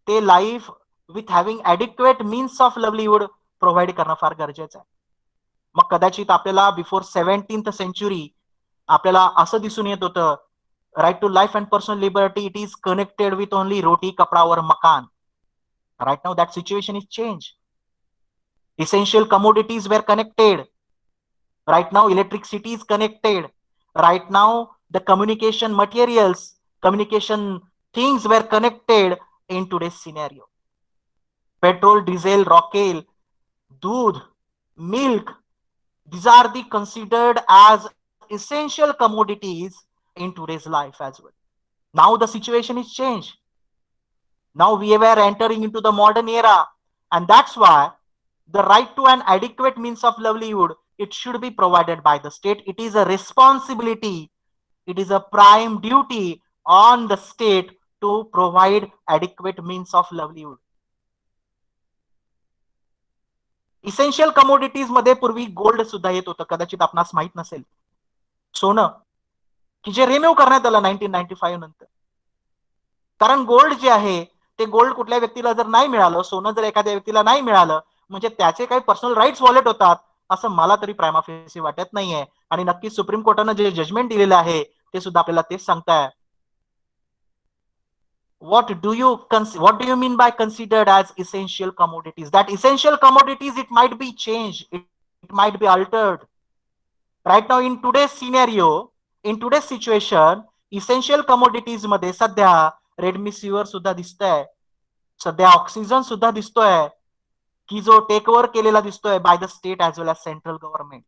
ते life with having adequate means of livelihood provide करणं फार गरजेचं आहे. मग कदाचित आपल्याला बिफोर 17th सेंचुरी आपल्याला असं दिसून येत होतं, right to life and personal liberty it is connected with only roti kapda और makaan. Right now that situation is change. Essential commodities were connected. Right now, electricity is connected. Right now, the communication materials, communication things were connected in today's scenario. Petrol, diesel, rocket, doodh, milk, these are the considered as essential commodities in today's life as well. Now the situation is changed. Now we were entering into the modern era, and that's why the right to an adequate means of livelihood, it should be provided by the state. It is a responsibility, it is a prime duty on the state to provide adequate means of livelihood. Essential commodities मध्ये पूर्वी gold सुद्धा येत होतं, कदाचित आपणास माहित नसेल. सोनं की जे रिन्यू करण्यात आलं 1995 नंतर. कारण गोल्ड जे आहे ते गोल्ड कुठल्या व्यक्तीला जर नाही मिळालं, सोनं जर एखाद्या व्यक्तीला नाही मिळालं, म्हणजे त्याचे काही पर्सनल राईट्स व्हायोलेट होतात असं मला तरी प्रायमा फेसी वाटत नाहीये. आणि नक्कीच सुप्रीम कोर्टानं जे जजमेंट दिलेलं आहे ते सुद्धा आपल्याला तेच सांगताय. What do you mean by considered as essential commodities? That essential commodities, it might be changed, it might be altered. Right now in today's scenario, in today's situation, essential commodities मध्ये सध्या रेडमिसिव्हर सुद्धा दिसतंय, सध्या ऑक्सिजन सुद्धा दिसतोय की जो take over केलेला दिसतोय by the state as well as central government.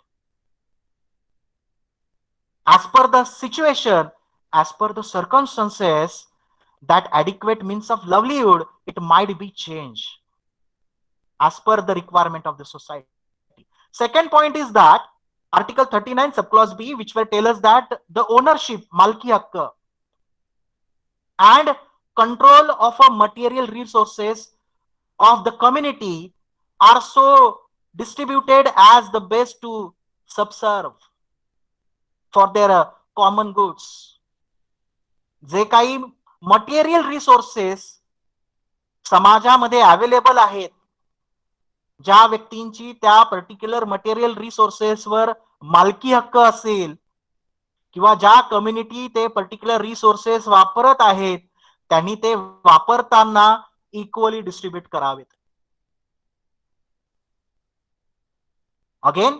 As per the situation, as per the circumstances, that adequate means of livelihood, it might be changed as per the requirement of the society. Second point is that Article 39 subclause B, which will tell us that the ownership, malki hakk, and control of a material resources of the community are so distributed as the best to subserve for their common goods. जे काही material resources समाजामध्ये available आहेत, ज्या व्यक्तींची त्या particular material रिसोर्सेसवर मालकी हक्क असेल किंवा ज्या कम्युनिटी ते पर्टिक्युलर रिसोर्सेस वापरत आहेत, त्यांनी ते वापरताना इक्वली डिस्ट्रीब्यूट करावेत. Again,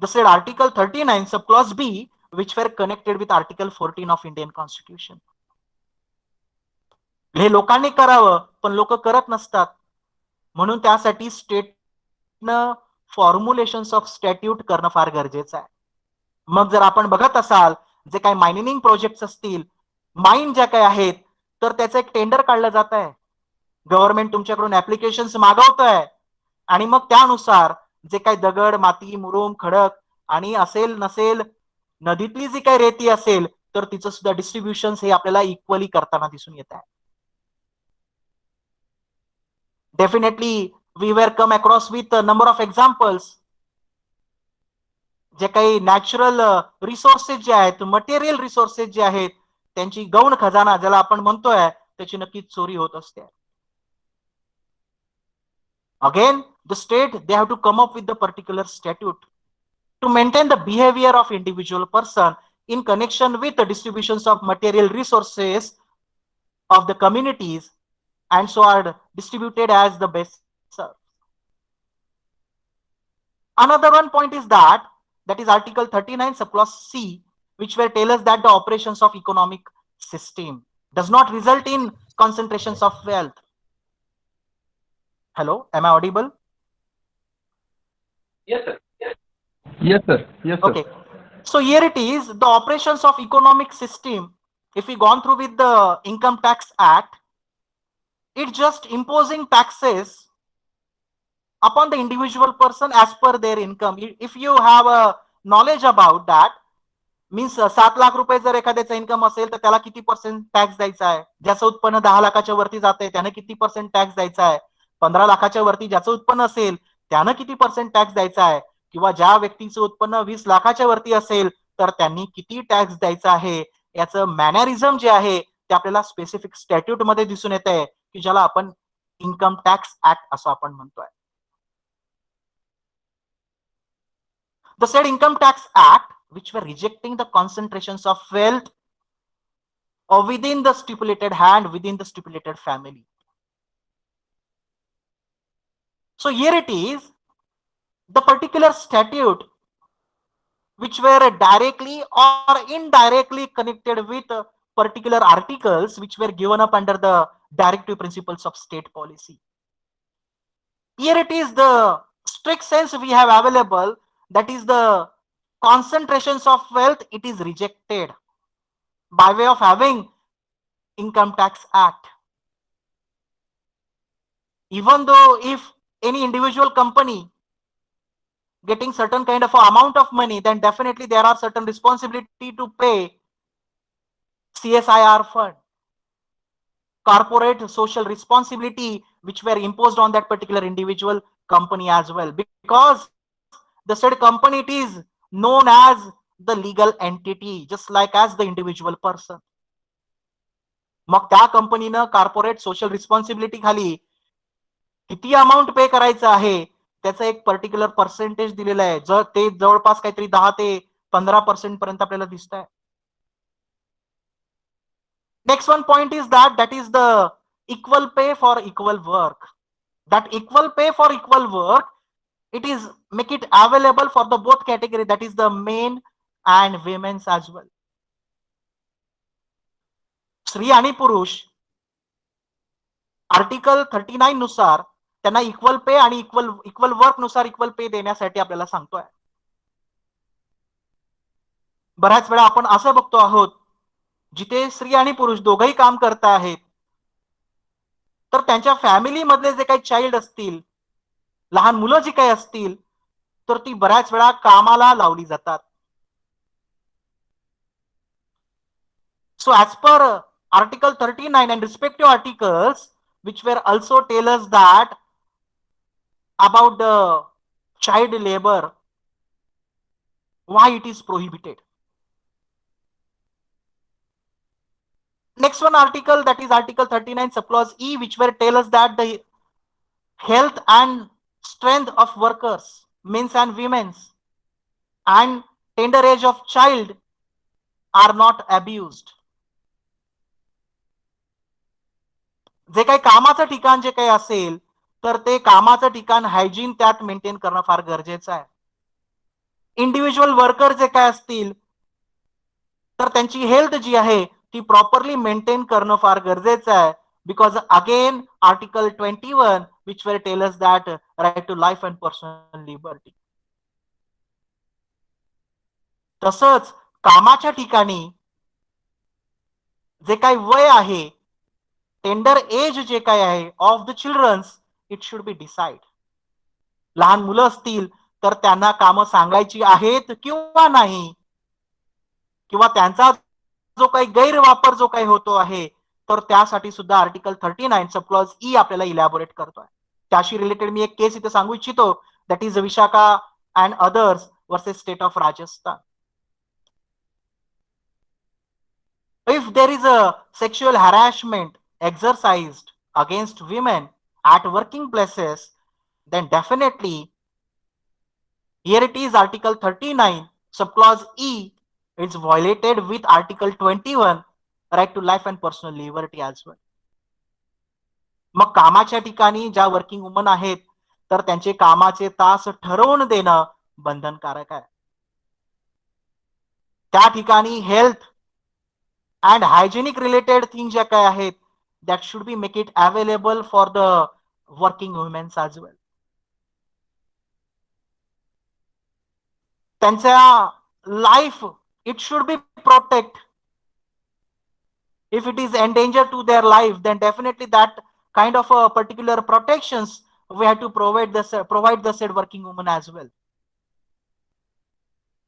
the said Article 39 subclause B, which were connected with Article 14 of Indian Constitution. हे लोकांनी करावं पण लोक करत नसतात, म्हणून त्यासाठी स्टेटनं फॉर्म्युलेशन्स ऑफ स्टॅट्यूट करणं फार गरजेचं आहे. मग जर आपण बघत असाल जे काही मायनिंग प्रोजेक्ट असतील, माइन ज्या काही आहेत, तर त्याचं एक टेंडर काढलं जात आहे, गव्हर्नमेंट तुमच्याकडून ऍप्लिकेशन्स मागवतोय आणि मग त्यानुसार जे काही दगड, माती, मुरुम, खडक आणि असेल नसेल नदीतली जी काही रेती असेल तर तिचं सुद्धा डिस्ट्रीब्युशन हे आपल्याला इक्वली करताना दिसून येत आहे. Definitely we were come across with a number of examples. जे काही नॅचरल रिसोर्सेस जे आहेत, मटेरियल रिसोर्सेस जे आहेत, त्यांची गौण खजाना ज्याला आपण म्हणतोय त्याची नक्कीच चोरी होत असते. Again, the state, they have to come up with the particular statute to maintain the behavior of individual person in connection with the distributions of material resources of the communities, and so are distributed as the best served. Another one point is that is Article 39 subclause C, which will tell us that the operations of economic system does not result in concentrations of wealth. Hello, am I audible? Yes, sir. Yes, sir. Yes, sir. Okay. So here it is, the operations of economic system, if we gone through with the Income Tax Act, it's just imposing taxes upon the individual person as per their income. If you have a knowledge about that, means 7 lakh रुपये जर एखाद्याचा income असेल तर त्याला किती percent tax द्यायचा आहे, ज्याचं उत्पन्न 10 लाखाच्या वरती जाते त्याने किती पर्सेंट टॅक्स द्यायचा आहे, 15 लाखाच्या वरती ज्याचं उत्पन्न असेल त्यानं किती पर्सेंट टॅक्स द्यायचा आहे, किंवा ज्या व्यक्तीचं उत्पन्न 20 लाखाच्या वरती असेल तर त्यांनी किती टॅक्स द्यायचा आहे याचं मॅनरिझम जे आहे ते आपल्याला स्पेसिफिक स्टॅट्यूट मध्ये दिसून येत आहे, की ज्याला आपण इन्कम टॅक्स ऍक्ट असं आपण म्हणतोय. The said Income Tax Act, which were rejecting the concentrations of wealth or within the stipulated hand, within the stipulated family. So here it is, the particular statute which were directly or indirectly connected with particular articles which were given up under the directive principles of state policy. Here it is the strict sense we have available, that is the concentrations of wealth, it is rejected by way of having Income Tax Act. Even though if any individual company getting certain kind of amount of money, then definitely there are certain responsibility to pay CSIR fund, corporate social responsibility, which were imposed on that particular individual company as well, because the said company, it is known as the legal entity, just like as the individual person. मग त्या कंपनीनं corporate social responsibility खाली किती amount पे करायचं आहे त्याचं एक particular percentage दिलेलं आहे, जर ते जवळपास काहीतरी 10 ते 15% पर्यंत आपल्याला दिसत आहे. Next one point is that is the equal pay for equal work. That equal pay for equal work, it is make it available for the both category, that is the men and women's as well. स्त्री आणि पुरुष article 39 नुसार त्यांना equal pay आणि equal work नुसार equal pay देण्यासाठी आपल्याला सांगतोय. बऱ्याच वेळा आपण असं बघतो आहोत जिथे स्त्री आणि पुरुष दोघंही काम करत आहेत, तर त्यांच्या फॅमिली मधले जे काही चाइल्ड असतील, लहान मुलं जी काही असतील, तर ती बऱ्याच वेळा कामाला लावली जातात. So as per Article 39 and respective articles, which were also tell us that about the child labor, why it is prohibited. Next one article, that is Article 39 subclause E, which were tell us that the health and strength of workers, men's and women's, and tender age of child are not abused. जे काही कामाचं ठिकाण जे काही असेल तर ते कामाचं ठिकाण hygiene त्यात मेंटेन करणं फार गरजेचं आहे. इंडिव्हिज्युअल वर्कर जे काय असतील तर त्यांची हेल्थ जी आहे ती प्रॉपरली मेंटेन करणं फार गरजेचं आहे, because again article 21 which where tell us that right to life and personal liberty. तसंच कामाच्या ठिकाणी जे काही वय आहे, टेंडर एज जे काय आहे of the childrens, it should be decide. लहान मुलं असतील तर त्यांना कामं सांगायची आहेत किंवा नाही, किंवा त्यांचा जो काही गैरवापर जो काही होतो आहे तर त्यासाठी सुद्धा आर्टिकल 39 सबक्लॉज ई आपल्याला इलॅबोरेट करतोय. त्याशी रिलेटेड मी एक केस इथे सांगू इच्छितो, that is Vishakha and others versus state of Rajasthan. If there is a sexual harassment exercised against women at working places, then definitely here it is Article 39 subclause E is violated with Article 21 right to life and personal liberty as well. मग कामाच्या ठिकाणी ज्या working woman आहेत तर त्यांचे कामाचे तास ठरवून देणं बंधनकारक आहे. त्या ठिकाणी health and hygienic related things ज्या काय आहेत that should be make it available for the working women as well. त्यांच्या life it should be protect. If it is endanger to their life, then definitely that kind of a particular protections we have to provide the said working woman as well.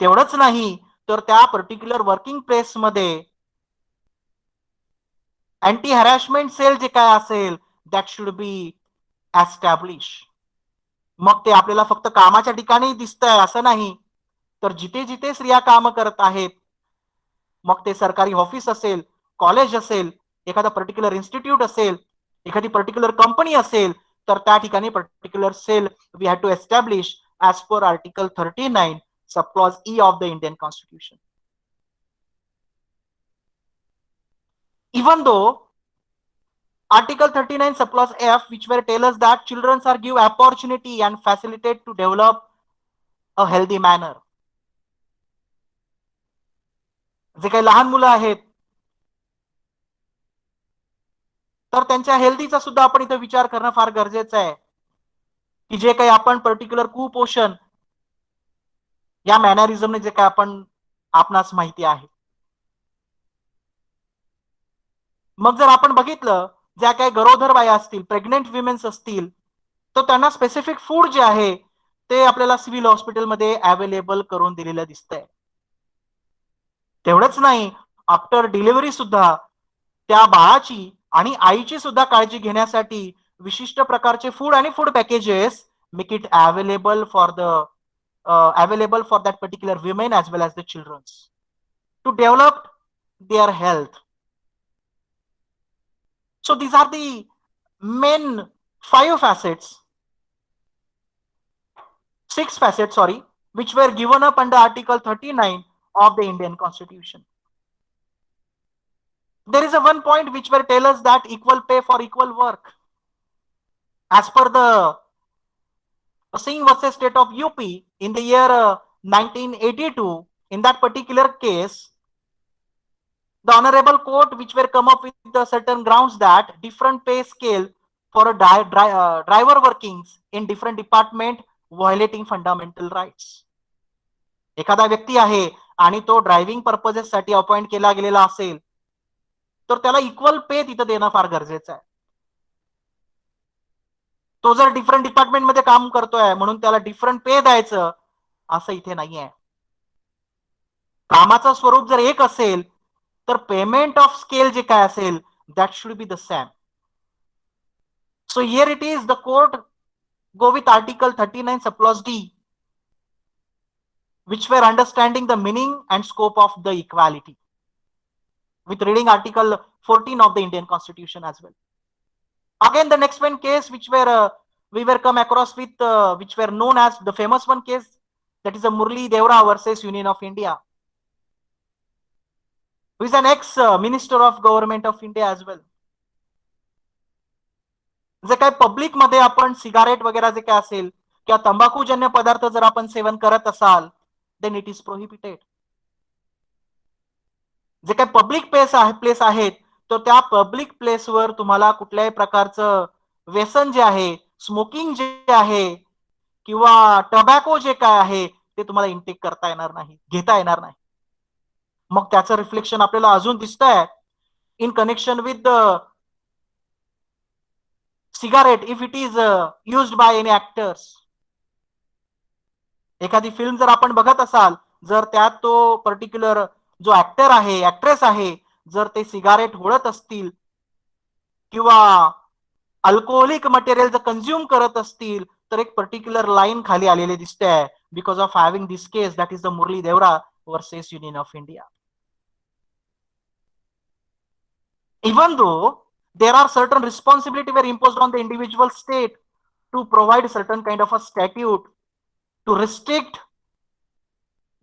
तेवढंच नाही तर त्या particular working place मध्ये anti harassment cell जे काय असेल that should B establish. मग ते आपल्याला फक्त कामाच्या ठिकाणी दिसतंय असं नाही, तर जिथे जिथे स्त्रिया काम करत आहेत, मग ते सरकारी ऑफिस असेल, कॉलेज असेल, एखादा पर्टिक्युलर इन्स्टिट्यूट असेल, एखादी पर्टिक्युलर कंपनी असेल, तर त्या ठिकाणी particular cell we have to establish as per article 39 subclause E of the Indian constitution. Even though Article 39 subclause F, which were tell us that children are give opportunity and facilitate to develop a healthy manner. जे काही लहान मुलं आहेत, तर त्यांच्या हेल्थीचा सुद्धा आपण इथे विचार करणं फार गरजेचं आहे, की जे काही आपण पर्टिक्युलर कुपोषण या मॅनरिझमने जे काही आपण आपणास माहिती आहे. मग जर आपण बघितलं, ज्या काही गरोदर बाया असतील, प्रेग्नेंट विमेन्स असतील, तर त्यांना स्पेसिफिक फूड जे आहे ते आपल्याला सिव्हिल हॉस्पिटलमध्ये अवेलेबल करून दिलेलं दिसतंय. तेवढंच नाही, आफ्टर डिलिव्हरी सुद्धा त्या बाळाची आणि आईची सुद्धा काळजी घेण्यासाठी विशिष्ट प्रकारचे फूड आणि food packages make it available for that particular women as well as the childrens to develop their health. So these are the main 6 facets, which were given up under Article 39 of the Indian Constitution. There is a one point which were tell us that equal pay for equal work. As per the Singh versus State of UP in the year 1982, in that particular case, the honorable court which were come up with the certain grounds that different pay scale for a driver workings in different department violating fundamental rights. एखादा व्यक्ती आहे आणि तो driving purposes साठी appoint केला गेलेला असेल, तर त्याला इक्वल पे तिथं देणं फार गरजेचं आहे. तो जर डिफरंट डिपार्टमेंट मध्ये काम करतोय म्हणून त्याला डिफरंट पे द्यायचं असं इथे नाहीये. कामाचं स्वरूप जर एक असेल तर पेमेंट ऑफ स्केल जे काय असेल that should be the same. So here it is the court go with Article 39 subclause D, which were understanding the meaning and scope of the equality with reading Article 14 of the Indian Constitution as well. Again, the next one case which we were come across with, which were known as the famous one case, that is the Murli Devra versus Union of India, who is an ex-minister of government of India as well. जे काय public मध्ये आपण cigarette वगैरे जे काय असेल किंवा तंबाखूजन्य पदार्थ जर आपण सेवन करत असाल, देन इट इज प्रोहिबिटेड. जे काय पब्लिक प्लेस आहेत, तर त्या पब्लिक प्लेसवर तुम्हाला कुठल्याही प्रकारचं व्यसन जे आहे, स्मोकिंग जे आहे किंवा टबॅको जे काय आहे ते तुम्हाला इंटेक करता येणार नाही, घेता येणार नाही. मग त्याचं रिफ्लेक्शन आपल्याला अजून दिसतंय इन connection with the cigarette if it is used by any actors. एखादी फिल्म जर आपण बघत असाल, जर त्यात तो पर्टिक्युलर जो ऍक्टर आहे, ऍक्ट्रेस आहे, जर ते सिगारेट ओढत असतील किंवा अल्कोहोलिक मटेरियल जर कंझ्युम करत असतील, तर एक पर्टिक्युलर लाईन खाली आलेली दिसते, because of having this case that is the Murli Deora versus union of India. Even though there are certain responsibilities were imposed on the individual state to provide certain kind of a statute to restrict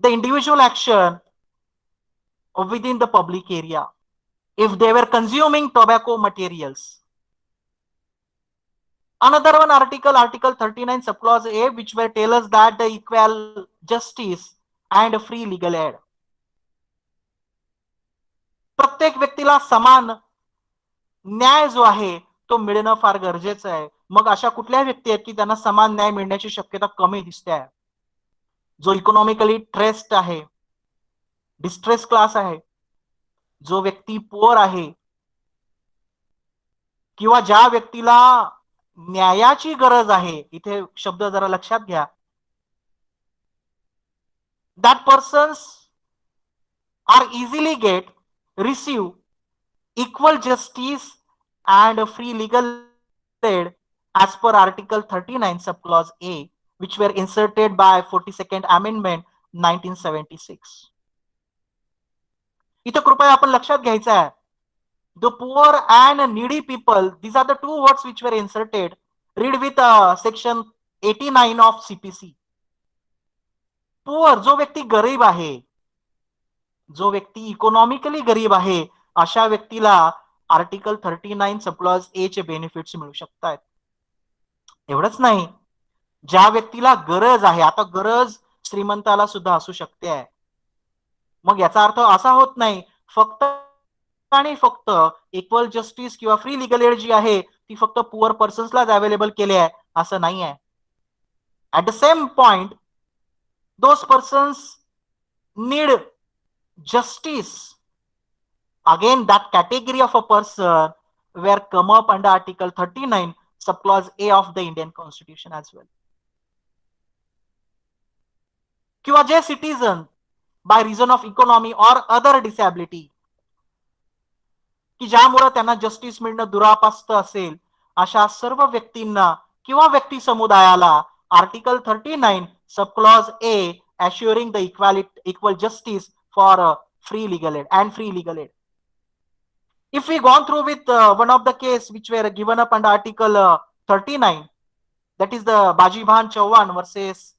the individual action within the public area if they were consuming tobacco materials. Another one article 39 subclause A, which were tell us that the equal justice and free legal aid. प्रत्येक व्यक्तीला समान न्याय जो आहे तो मिळणं फार गरजेचं आहे. मग अशा कुठल्या व्यक्ती आहेत की त्यांना समान न्याय मिळण्याची शक्यता कमी दिसते आहे? जो इकॉनॉमिकली ट्रेस्ड आहे, डिस्ट्रेस क्लास आहे, जो व्यक्ती पुअर आहे, किंवा ज्या व्यक्तीला न्यायाची गरज आहे, इथे शब्द जरा लक्षात घ्या, that persons are easily receive equal justice and free legal aid as per Article 39 subclause A, which were inserted by 42nd Amendment 1976. इथं कृपया आपण लक्षात घ्यायचं आहे, the poor and needy people, these are the two words which were inserted. Read with section 89 of CPC. Poor, जो व्यक्ती गरीब आहे, जो व्यक्ती इकॉनॉमिकली गरीब आहे, अशा व्यक्तीला आर्टिकल 39 सबक्लॉज ए चे बेनिफिट्स मिळू शकतात. एवढंच नाही, ज्या व्यक्तीला गरज आहे, आता गरज श्रीमंताला सुद्धा असू शकते, मग याचा अर्थ असा होत नाही फक्त आणि फक्त इक्वल जस्टिस किंवा फ्री लिगल एड जी आहे ती फक्त पुअर पर्सन्सलाच अवेलेबल केली आहे असं नाही आहे. At the same point those persons need justice. Again, that category of a person were come up under Article 39 subclause A of the Indian Constitution as well. किंवा जे citizen by reason of economy or other disability की ज्यामुळे त्यांना justice मिळणं दुरापास्त असेल, अशा सर्व व्यक्तींना किंवा व्यक्ती समुदायाला article 39 subclause A assuring the equal justice for free legal aid and free legal aid. If we gone through with one of the case which were given up under Article 39, that is the Bajibhan Chauhan versus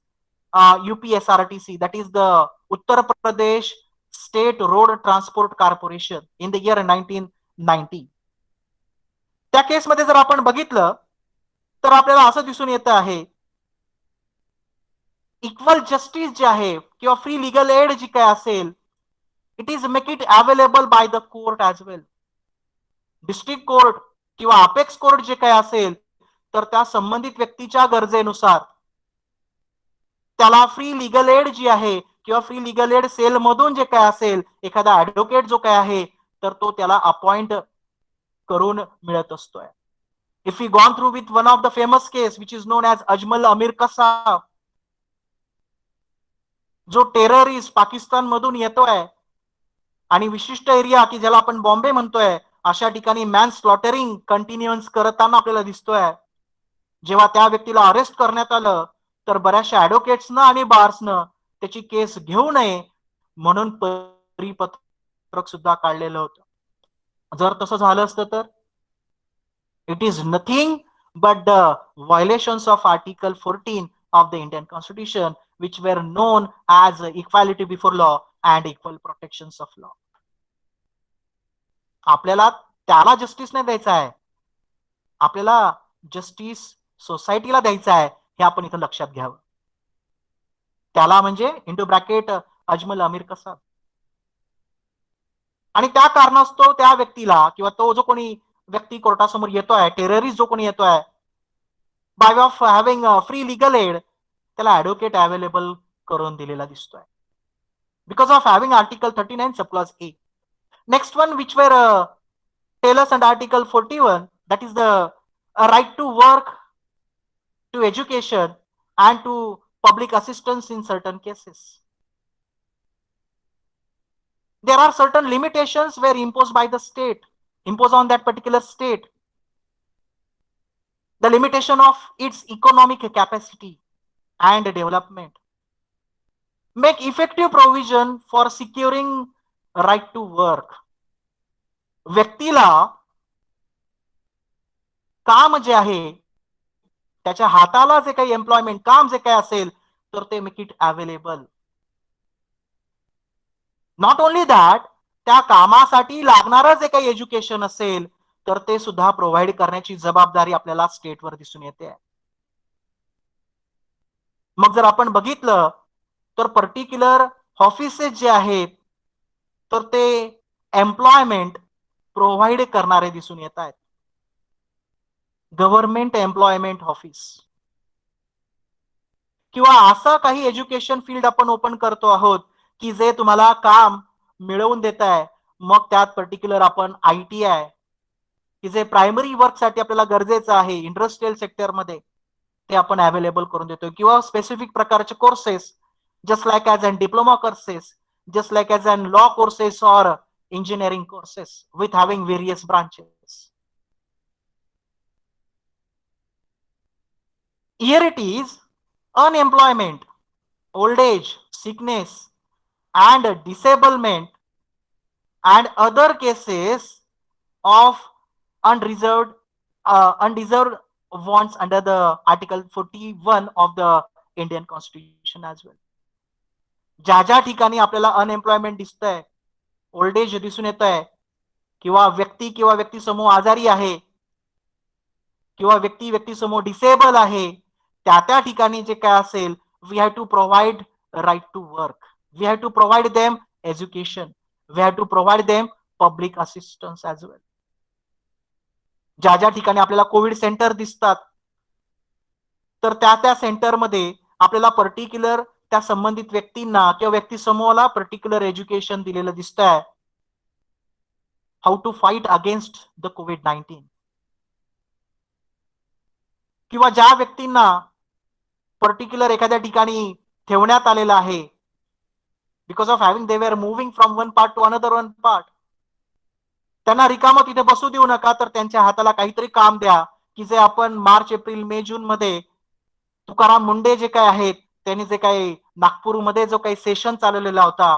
UPSRTC, that is the Uttar Pradesh State Road Transport Corporation in the year 1990. त्या case मध्ये जर आपण बघितलं तर आपल्याला असं दिसून येतं आहे, इक्वल जस्टिस जे आहे किंवा फ्री लिगल एड जी काय असेल, it is make it available by the court as well. District court किंवा अपेक्स कोर्ट जे काय असेल तर त्या संबंधित व्यक्तीच्या गरजेनुसार त्याला फ्री लिगल एड जी आहे किंवा फ्री लिगल एड सेल मधून जे काय असेल एखादा ऍडव्होकेट जो काय आहे तर तो त्याला अपॉइंट करून मिळत असतोय. If you gone through with one of the famous case which is known as Ajmal अमीर कसाब, जो टेररिस्ट पाकिस्तान मधून येतोय आणि विशिष्ट एरिया की ज्याला आपण बॉम्बे म्हणतोय अशा ठिकाणी मॅन स्लॉटरिंग कंटिन्युअन्स करताना आपल्याला दिसतोय. जेव्हा त्या व्यक्तीला अरेस्ट करण्यात आलं तर बऱ्याचशा ऍडव्होकेट्सनं आणि बार्सनं त्याची केस घेऊ नये म्हणून परिपत्रक सुद्धा काढलेलं होतं. जर तसं झालं असतं तर it is nothing but the violations of article 14 of the Indian Constitution, which were known as equality before law and equal protections of law. आपल्याला त्याला जस्टिस नाही द्यायचा आहे, आपल्याला जस्टिस सोसायटीला द्यायचा आहे, हे आपण इथं लक्षात घ्यावं. त्याला म्हणजे इंटू ब्रॅकेट अजमल अमीर कसाब. आणि त्या कारणास्तव त्या व्यक्तीला किंवा तो जो कोणी व्यक्ती कोर्टासमोर येतोय, टेररिस्ट जो कोणी येतोय, by way of having free legal aid त्याला ऍडव्होकेट अवेलेबल करून दिलेला दिसतोय because of having article 39 subclause A. Next one which were tell us under article 41, that is the right to work, to education and to public assistance in certain cases. There are certain limitations were imposed by the state, imposed on that particular state. The limitation of its economic capacity and development. Make effective provision for securing right to work. व्यक्तीला काम जे आहे त्याच्या हाताला जे काही employment काम जे काही असेल तर ते make it available. Not only that, त्या कामासाठी लागणारं जे काही एज्युकेशन असेल तर ते सुद्धा प्रोव्हाइड करण्याची जबाबदारी आपल्याला स्टेटवर दिसून येते. मग जर आपण बघितलं तर पर्टिक्युलर ऑफिसेस जे आहेत तर ते एम्प्लॉयमेंट प्रोव्हाइड करणारे दिसून येत आहेत. गव्हर्नमेंट एम्प्लॉयमेंट ऑफिस किंवा असं काही एज्युकेशन फील्ड आपण ओपन करतो आहोत की जे तुम्हाला काम मिळवून देत आहे. मग त्यात पर्टिक्युलर आपण ITI की जे प्रायमरी वर्क साठी आपल्याला गरजेचं आहे इंडस्ट्रियल सेक्टरमध्ये ते आपण अवेलेबल करून देतो. किंवा स्पेसिफिक प्रकारचे courses just like as an diploma courses, just like as an law courses or engineering courses with having various branches. Here it is: unemployment, old age, sickness, and disablement, and other cases of undeserved wants under the Article 41 of the Indian Constitution as well. ज्या ज्या ठिकाणी आपल्याला unemployment दिसतंय, old age दिसून येत आहे, किंवा व्यक्ती समूह आजारी आहे, किंवा व्यक्ती समूह डिसेबल आहे, त्या ठिकाणी जे काय असेल, we have to provide right to work, we have to provide them education, we have to provide them public assistance as well. ज्या ज्या ठिकाणी आपल्याला कोविड सेंटर दिसतात, तर त्या सेंटरमध्ये आपल्याला पर्टिक्युलर त्या संबंधित व्यक्तींना किंवा व्यक्ती समूहाला पर्टिक्युलर एज्युकेशन दिलेलं दिसतंय, how to fight against the COVID-19. किंवा ज्या व्यक्तींना पर्टिक्युलर एखाद्या ठिकाणी ठेवण्यात आलेलं आहे, because of having they were moving from one part two another one part, त्यांना रिकामं तिथे बसू देऊ नका, तर त्यांच्या हाताला काहीतरी काम द्या, की जे आपण मार्च, एप्रिल, मे, जून मध्ये तुकाराम मुंडे जे काय आहेत, त्यांनी जे काही नागपूरमध्ये जो काही सेशन चालवलेला होता,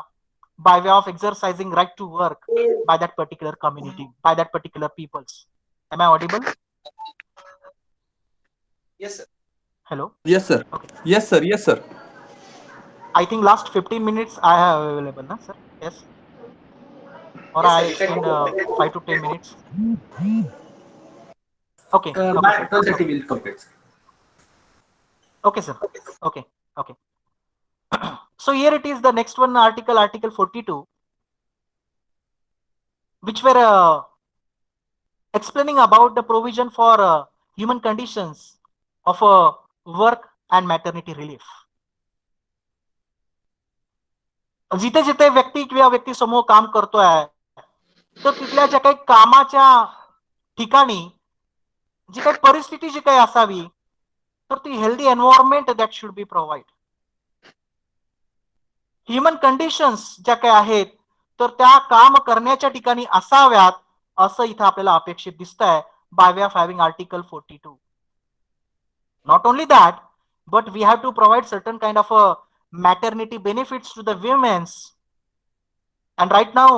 by way of exercising right to work by that particular community, by that particular peoples. Am I audible? Yes, sir. Hello? Yes, sir. Okay. Yes, sir. Yes, sir. I think last 15 minutes I have available, na, sir? Yes? Or Yes, I sir, you can extend go. 5 to 10 minutes? Okay. By Okay, sir. 12:30 we'll complete. Okay, sir. Okay. Okay. So here it is, the next one article, Article 42, which were explaining about the provision for human conditions of work and maternity relief. जिथे जिथे व्यक्ती किंवा व्यक्ती समूह काम करतोय, तर तिथल्या ज्या काही कामाच्या ठिकाणी जी काही परिस्थिती जी काही असावी, तर ती healthy environment that should B provide. Human conditions ज्या काही आहेत, तर त्या काम करण्याच्या ठिकाणी असाव्यात, असं इथं आपल्याला अपेक्षित दिसतंय bye way of having article 42. Not only that, but we have to provide certain kind of maternity benefits to the women's, and right now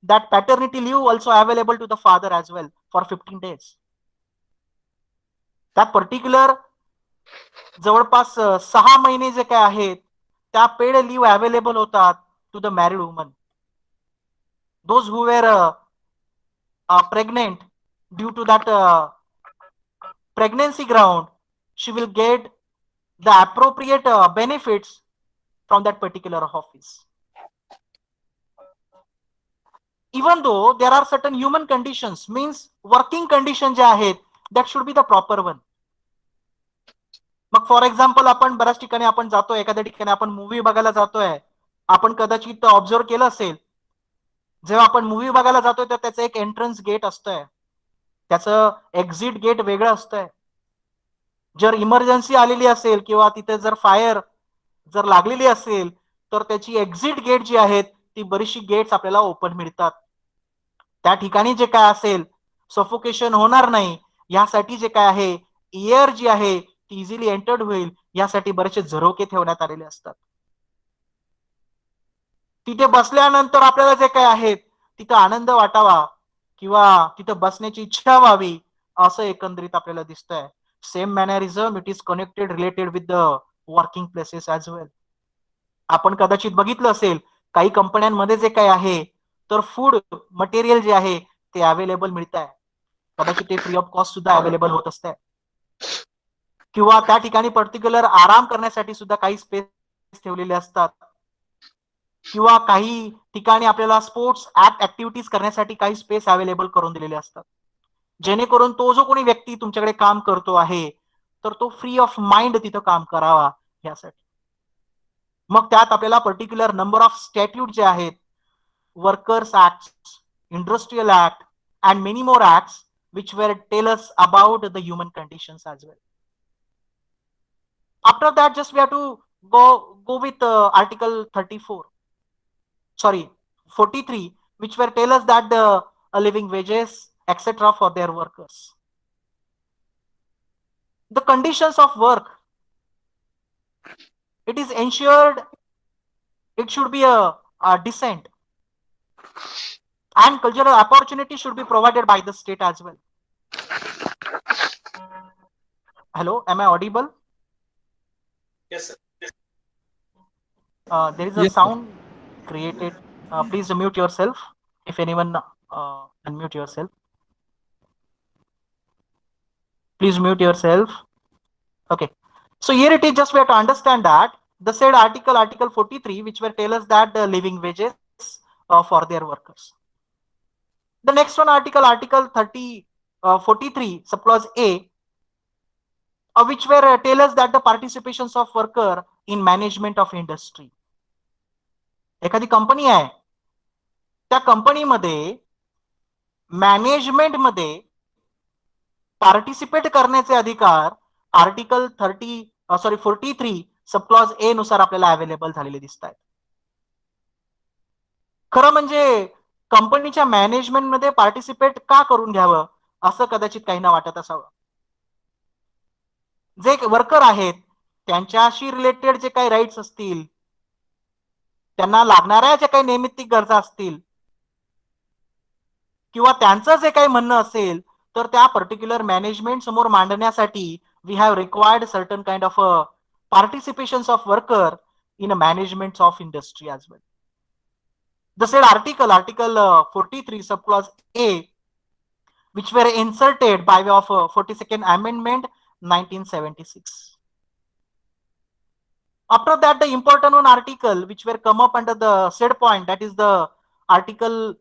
that paternity leave also available to the father as well for 15 days. That particular जवळपास 6 महिने जे काय आहेत, त्या paid leave available होतात to the married woman. Those who were pregnant, due to that pregnancy ground, she will get the appropriate benefits from that particular office. Even though there are certain human conditions, means working conditions जे आहेत, that should be the proper one. Mug for example आपण बऱ्याच ठिकाणी आपण जातोय, एखाद्या ठिकाणी आपण movie बघायला जातोय, आपण कदाचित ऑब्झर्व केलं असेल, जेव्हा आपण मूव्ही बघायला जातोय तर त्याचं एक एंट्रन्स गेट असतंय, त्याचं एक्झिट गेट वेगळं असतंय. जर इमर्जन्सी आलेली असेल किंवा तिथे जर फायर जर लागलेली असेल, तर त्याची एक्झिट गेट जी आहेत, ती बरीचशी गेट्स आपल्याला ओपन मिळतात. त्या ठिकाणी जे काय असेल, सफोकेशन होणार नाही यासाठी जे काय आहे, एअर जी आहे ती इझिली एंटर्ड होईल यासाठी बरेचसे झरोके ठेवण्यात आलेले असतात. तिथे बसल्यानंतर आपल्याला जे काय आहेत, तिथं आनंद वाटावा किंवा तिथं बसण्याची इच्छा व्हावी, असं एकंदरीत आपल्याला दिसतंय. Same mannerism it is connected related with the working places as well. आपण कदाचित बघितलं असेल, काही कंपन्यांमध्ये जे काय आहे, तर फूड मटेरियल जे आहे ते अवेलेबल मिळत आहे, कदाचित ते फ्री ऑफ कॉस्ट सुद्धा अवेलेबल होत असते. किंवा त्या ठिकाणी पर्टिक्युलर आराम करण्यासाठी सुद्धा काही स्पेस ठेवलेले असतात, किंवा काही ठिकाणी आपल्याला स्पोर्ट्स ऍक्टिव्हिटीज करण्यासाठी काही स्पेस अवेलेबल करून दिलेले असतात, जेणेकरून तो जो कोणी व्यक्ती तुमच्याकडे काम करतो आहे, तर तो फ्री ऑफ माइंड तिथं काम करावा यासाठी. मग त्यात आपल्याला पर्टिक्युलर नंबर ऑफ स्टॅट्यूट जे आहेत, workers act, industrial act and many more acts which were tell us about the human conditions as well. After that, just we have to go with article 34, sorry 43, which were tell us that the living wages etc for their workers. The conditions of work it is ensured it should be a decent and cultural opportunity should be provided by the state as well. Hello, am I audible? Yes, sir. There is a Yes, sir. sound created. Please mute yourself. If anyone, unmute yourself. Please mute yourself. Okay. So here it is, just we have to understand that the said article 43, which will tell us that the living wages for their workers. The next one, article 43, subclause A, which were tell us that the participations of worker in management of industry. एखादी company आहे, त्या कंपनीमध्ये मॅनेजमेंटमध्ये participate करण्याचे अधिकार article 43 subclause ए नुसार आपल्याला available झालेले दिसत आहेत. खरं म्हणजे कंपनीच्या मॅनेजमेंटमध्ये पार्टिसिपेट का करून घ्यावं असं कदाचित काहींना वाटत असावं. जे वर्कर आहेत त्यांच्याशी रिलेटेड जे काही राईट्स असतील, त्यांना लागणाऱ्या ज्या काही नैमित्तिक गरजा असतील किंवा त्यांचं जे काही म्हणणं असेल तर त्या पर्टिक्युलर मॅनेजमेंट समोर मांडण्यासाठी we have required certain kind of participations of worker in a management of industry as well. The said article 43 subclause A, which were inserted by way of 42nd amendment 1976. After that, the important one article which were come up under the said point, that is the article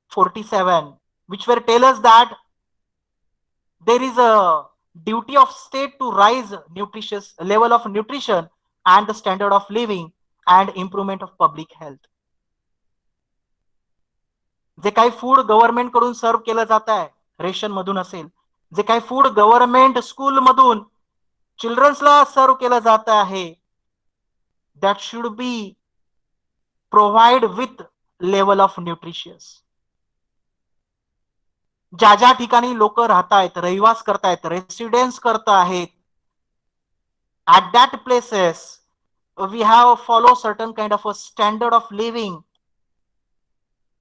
47, which were tell us that there is a duty of state to rise nutritious level of nutrition and the standard of living and improvement of public health. जे काही food government कडून सर्व केलं जात आहे, ration मधून असेल, जे काही food government school मधून चिल्ड्रन्सला सर्व केलं जात आहे, that should B provide with level of nutritious. ज्या ज्या ठिकाणी लोक राहत आहेत, रहिवास करतायत, रेसिडेन्स करत आहेत, at that places we have follow certain kind of a standard of living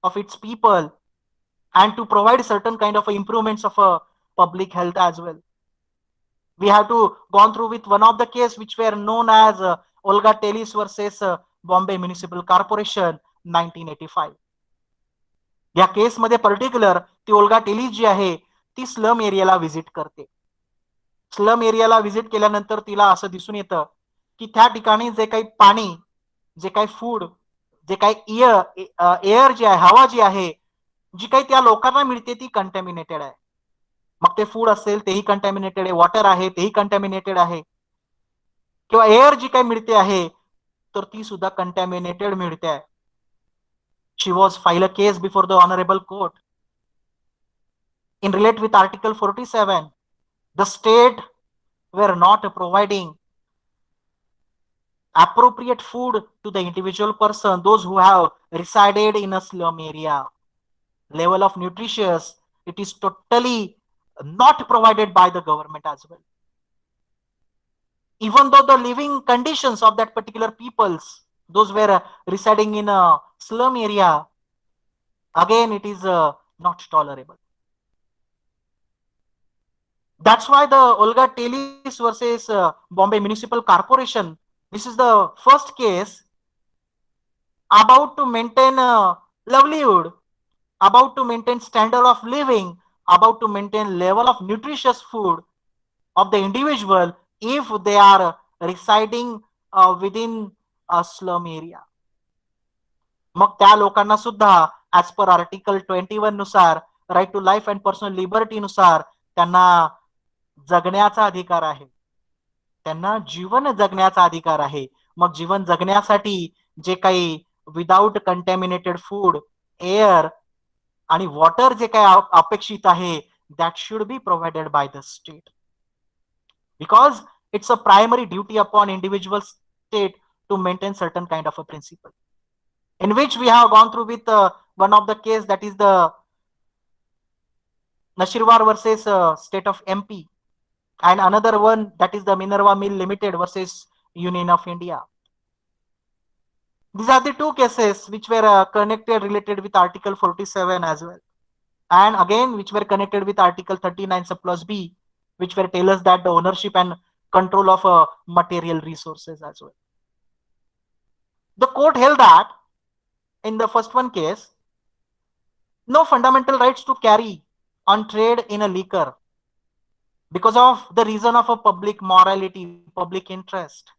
of its people and to provide certain kind of improvements of public health as well. We have to gone through with one of the case which were known as Olga Tellis versus Bombay Municipal Corporation 1985. या case मध्ये particular ती Olga Tellis जी आहे ती slum areola visit करते. Slum areola visit केल्यानंतर तिला असं दिसून येतं की त्या ठिकाणी जे काही पाणी, जे काही फूड, जे काही एअर जे आहे, हवा जी आहे, जी काही त्या लोकांना मिळते ती कंटॅमिनेटेड आहे. मग ते फूड असेल तेही कंटॅमिनेटेड आहे, वॉटर आहे तेही कंटॅमिनेटेड आहे, किंवा एअर जी काही मिळते आहे तर ती सुद्धा कंटॅमिनेटेड मिळते आहे. She was filed a case before the honorable court. In relate with article 47, the state were not providing appropriate food to the individual person, those who have resided in a slum area. Level of nutritious, it is totally not provided by the government as well. Even though the living conditions of that particular peoples, those were residing in a slum area, again it is not tolerable. That's why the Olga Tellis versus Bombay Municipal Corporation, this is the first case about to maintain livelihood, about to maintain standard of living, about to maintain level of nutritious food of the individual if they are residing within a slum area. मग त्या लोकांना सुद्धा as per article 21 नुसार right to life and personal liberty नुसार त्यांना जगण्याचा अधिकार आहे, त्यांना जीवन जगण्याचा अधिकार आहे. मग जीवन जगण्यासाठी जे काही विदाउट कंटॅमिनेटेड फूड, एअर आणि वॉटर जे काही अपेक्षित आहे, that should be provided by the state, because it's a primary duty upon individual state to maintain certain kind of a principle, in which we have gone through with one of the case, that is the Nashirwar versus state of MP, and another one that is the Minerva Mill Limited versus Union of India. These are the two cases which were connected related with Article 47 as well. And again, which were connected with Article 39 subclause B, which were tell us that the ownership and control of material resources as well. The court held that in the first one case, no fundamental rights to carry on trade in a liquor because of the reason of a public morality, public interest,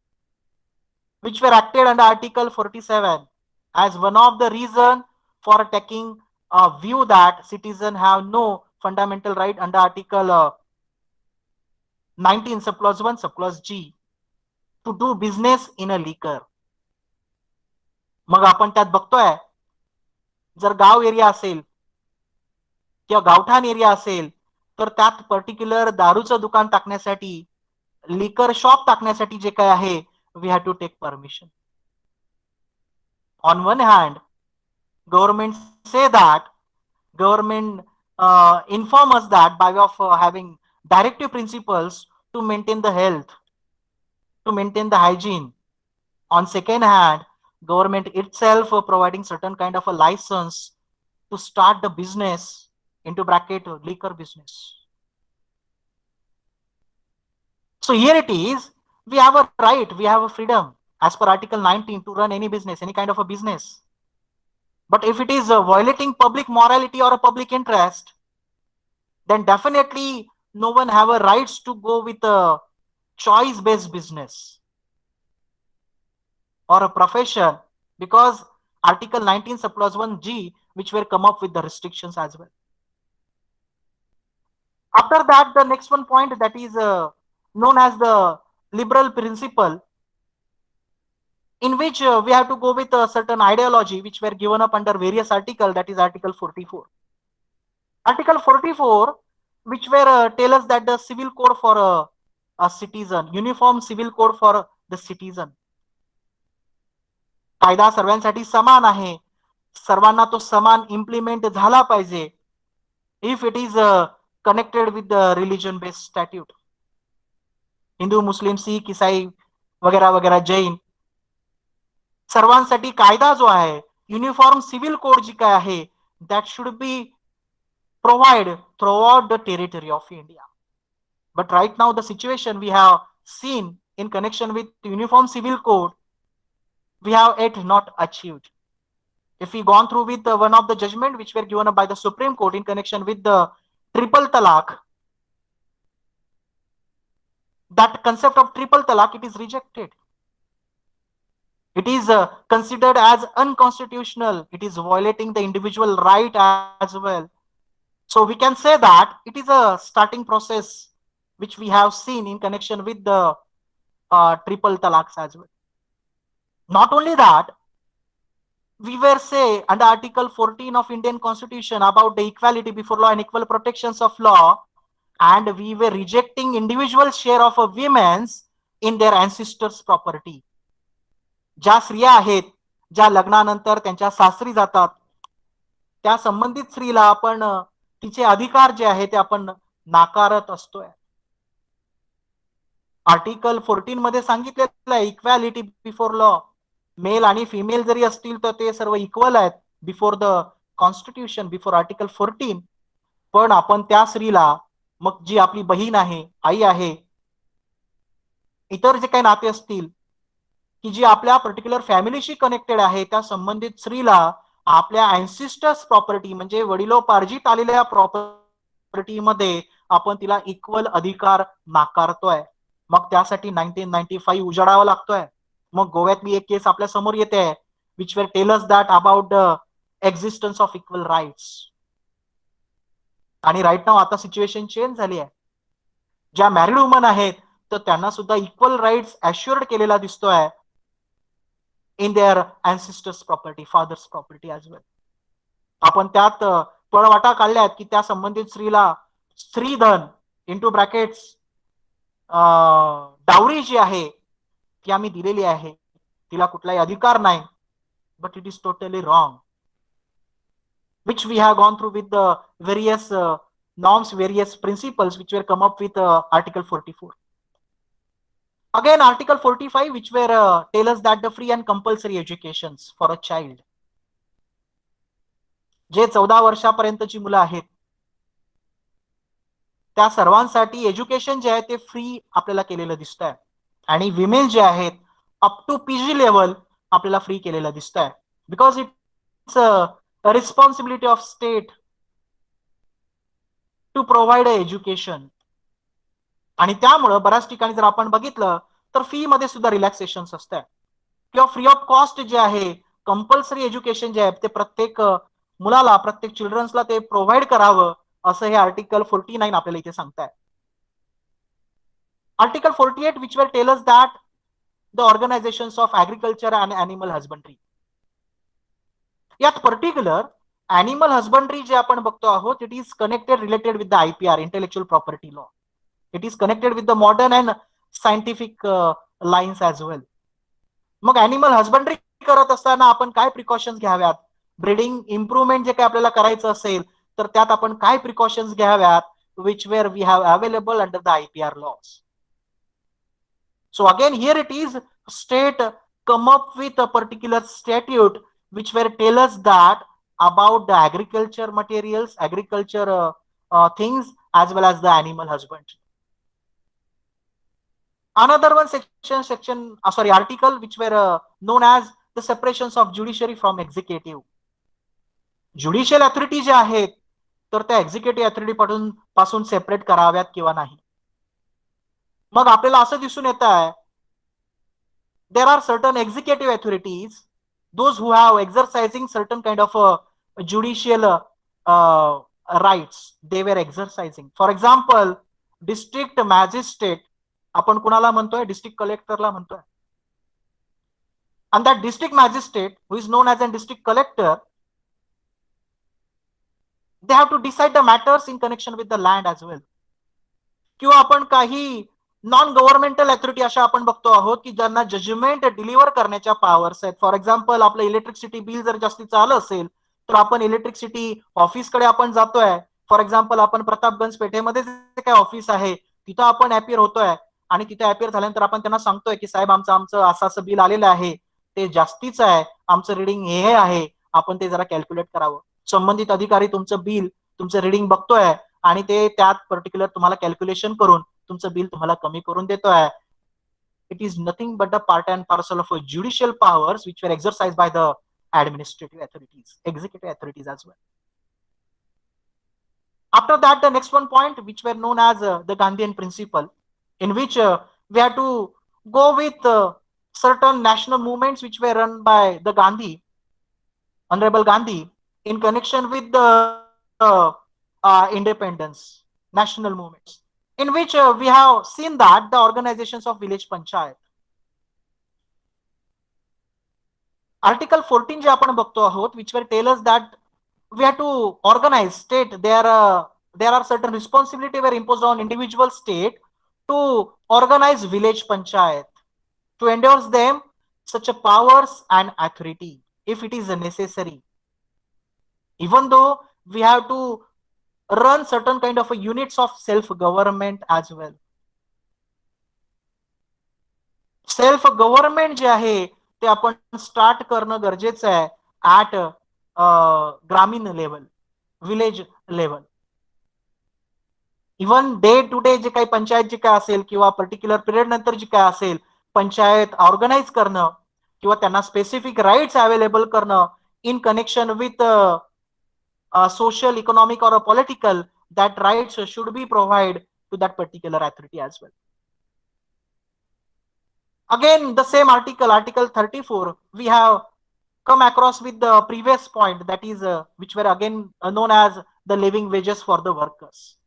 which were acted under Article 47 as one of the reason for taking a view that citizens have no fundamental right under Article 19 subclause 1 subclause G to do business in a liquor. मग आपण त्यात बघतोय, जर गाव area असेल किंवा गावठाण area असेल तर त्यात particular दारूचं दुकान टाकण्यासाठी, लिकर शॉप टाकण्यासाठी जे काय आहे, we have to take permission. On one hand, government say that government inform us that by way of having directive principles to maintain the health, to maintain the hygiene. On second hand, government itself providing certain kind of a license to start the business, into bracket liquor business. So here it is, we have a right, we have a freedom as per Article 19 to run any business, any kind of a business. But if it is violating public morality or a public interest, then definitely no one have a rights to go with a choice-based business or a profession, because Article 19 subclause 1G, which were come up with the restrictions as well. After that, the next one point that is known as the liberal principle, in which we have to go with a certain ideology which were given up under various articles, that is Article 44. Article 44, which were tell us that the civil code for a citizen, uniform civil code for the citizen. कायदा सर्वांसाठी समान आहे, सर्वांना तो समान implement झाला पाहिजे, if it is connected with the religion based statute. Hindu, मुस्लिम, सिख, ईसाई वगैरह वगैरह, जैन, सर्वांसाठी कायदा जो आहे, युनिफॉर्म सिव्हिल कोड जी काय आहे, that should be provided throughout the territory of India. But right now the situation we have seen in connection with uniform civil code, we have yet not achieved. If we gone through with one of the judgment which were given by the Supreme Court in connection with the triple talaq, that concept of triple talaq, it is rejected. It is considered as unconstitutional. It is violating the individual right as well. So we can say that it is a starting process which we have seen in connection with the triple talaqs as well. Not only that, we were say under Article 14 of Indian Constitution about the equality before law and equal protections of law, and we were rejecting individual share of a women's in their ancestors' property. ज्या स्त्रिया आहेत, ज्या लग्नानंतर त्यांच्या सासरी जातात, त्या संबंधित स्त्रीला आपण तिचे अधिकार जे आहे ते आपण नाकारत असतोय. आर्टिकल 14 मध्ये सांगितलेलं आहे इक्वॅलिटी बिफोर लॉ, मेल आणि फिमेल जरी असतील तर ते सर्व इक्वल आहेत before the constitution, before article 14. पण आपण त्या स्त्रीला, मग जी आपली बहीण आहे, आई आहे, इतर जे काही नाते असतील की जी आपल्या पर्टिक्युलर फॅमिलीशी कनेक्टेड आहे, त्या संबंधित स्त्रीला आपल्या अँसिस्टर्स प्रॉपर्टी म्हणजे वडिलोपार्जित आलेल्या प्रॉपर्टी मध्ये आपण तिला इक्वल अधिकार नाकारतोय. मग त्यासाठी 1995 उजाडावा लागतोय. मग गोव्यातली एक केस आपल्या समोर येते which where tell us that about the existence of equal rights. आणि राईट नाव आता सिच्युएशन चेंज झाली आहे. ज्या मॅरिड वुमन आहेत तर त्यांना सुद्धा इक्वल राईट्स अश्युअर्ड केलेला दिसतोय in their ancestors property, father's property as well. आपण त्यात पळवाटा काढल्यात की त्या संबंधित स्त्रीला स्त्रीधन इंटू ब्रॅकेट्स डावरी जी आहे ती आम्ही दिलेली आहे, तिला कुठलाही अधिकार नाही. But it is totally wrong, which we have gone through with the various norms, various principles which were come up with Article 44. Again, Article 45, which were tell us that the free and compulsory educations for a child, जे 14 वर्षापर्यंतची मुलं आहेत त्या सर्वांसाठी education जे आहे ते free आपल्याला केलेलं दिसत आहे, आणि विमेन जे आहेत अप टू पीजी लेवल आपल्याला फ्री केलेलं दिसत आहे, because it's a responsibility of state to provide a education. आणि त्यामुळं बऱ्याच ठिकाणी जर आपण बघितलं तर फी मध्ये सुद्धा रिलॅक्सेशन असतात, किंवा फ्री ऑफ कॉस्ट जे आहे कंपल्सरी एज्युकेशन जे आहे ते प्रत्येक मुलाला, प्रत्येक चिल्ड्रन्सला ते प्रोव्हाइड करावं, असं हे आर्टिकल 49 आपल्याला इथे सांगताय. Article 48 which will tell us that the organizations of agriculture and animal husbandry, यात पर्टिक्युलर ॲनिमल हजबंड्री जे आपण बघतो आहोत, it is connected related with the IPR, intellectual property law. It is connected with the modern and scientific lines as well. Mug animal husbandry करत असताना आपण काय precautions घ्याव्यात, breeding improvement जे काय आपल्याला करायचं असेल तर त्यात आपण काय प्रिकॉशन्स घ्याव्यात, which where we have available under the IPR laws. So again here it is state come up with a particular statute which will tell us that about the agriculture materials, agriculture things, as well as the animal husbandry. Another one article which were known as the separations of judiciary from executive. Judicial authority जे आहेत तर त्या executive authority पासून separate कराव्यात किंवा नाही. मग आपल्याला असं दिसून येत आहे, there are certain executive authorities, those who have exercising certain kind of judicial rights they were exercising. For example, district magistrate आपण कुणाला म्हणतोय, डिस्ट्रिक्ट कलेक्टरला म्हणतोय. and that district magistrate who is known as a district collector, they have to decide the matters in connection with the land as well. किंवा आपण काही non governmental authority अशा आपण बघतो आहोत की ज्यांना जजमेंट डिलिव्हर करण्याच्या पॉवर्स आहेत. फॉर एक्झाम्पल, आपलं इलेक्ट्रिसिटी बिल जर जास्तीचं आलं असेल तर आपण इलेक्ट्रिसिटी ऑफिसकडे आपण जातोय. फॉर एक्झाम्पल, आपण प्रतापगंज पेठेमध्ये जे काय ऑफिस आहे तिथं आपण अपियर होतोय, आणि तिथे अपियर झाल्यानंतर आपण त्यांना सांगतोय की साहेब आमचं असं बिल आलेलं आहे, ते जास्तीचं आहे, आमचं रिडिंग हे आहे, आपण ते जरा कॅल्क्युलेट करावं. संबंधित अधिकारी तुमचं बिल, तुमचं रिडिंग बघतोय आणि ते त्यात पर्टिक्युलर तुम्हाला कॅल्क्युलेशन करून तुमचं बिल तुम्हाला कमी करून देतोय. It is nothing but the part and parcel of judicial powers which were exercise by the administrative authorities, executive authorities as well. After that, the next one point which were known as the Gandhian principle, in which we have to go with certain national movements which were run by the Honorable Gandhi, in connection with the independence national movements, in which we have seen that the organizations of village panchayat, Article 14 जे आपण बघतो आहोत, which will tell us that we have to organize state, there are certain responsibility were imposed on individual state to organize village panchayat, to endorse them such a powers and authority if it is necessary, even though we have to run certain kind of units of self government as well. Self government जे आहे ते आपण start करणं गरजेचं आहे at ग्रामीण level, village level. Even day to day जे काही पंचायत जे काय असेल किंवा पर्टिक्युलर पिरियड नंतर जे काय असेल, पंचायत ऑर्गनाईज करणं किंवा त्यांना स्पेसिफिक राईट्स अवेलेबल करणं इन connection with social, economic or political, that rights should be provided to that particular authority as well. Again, the same article, Article 34, we have come across with the previous point, that is which were again known as the living wages for the workers.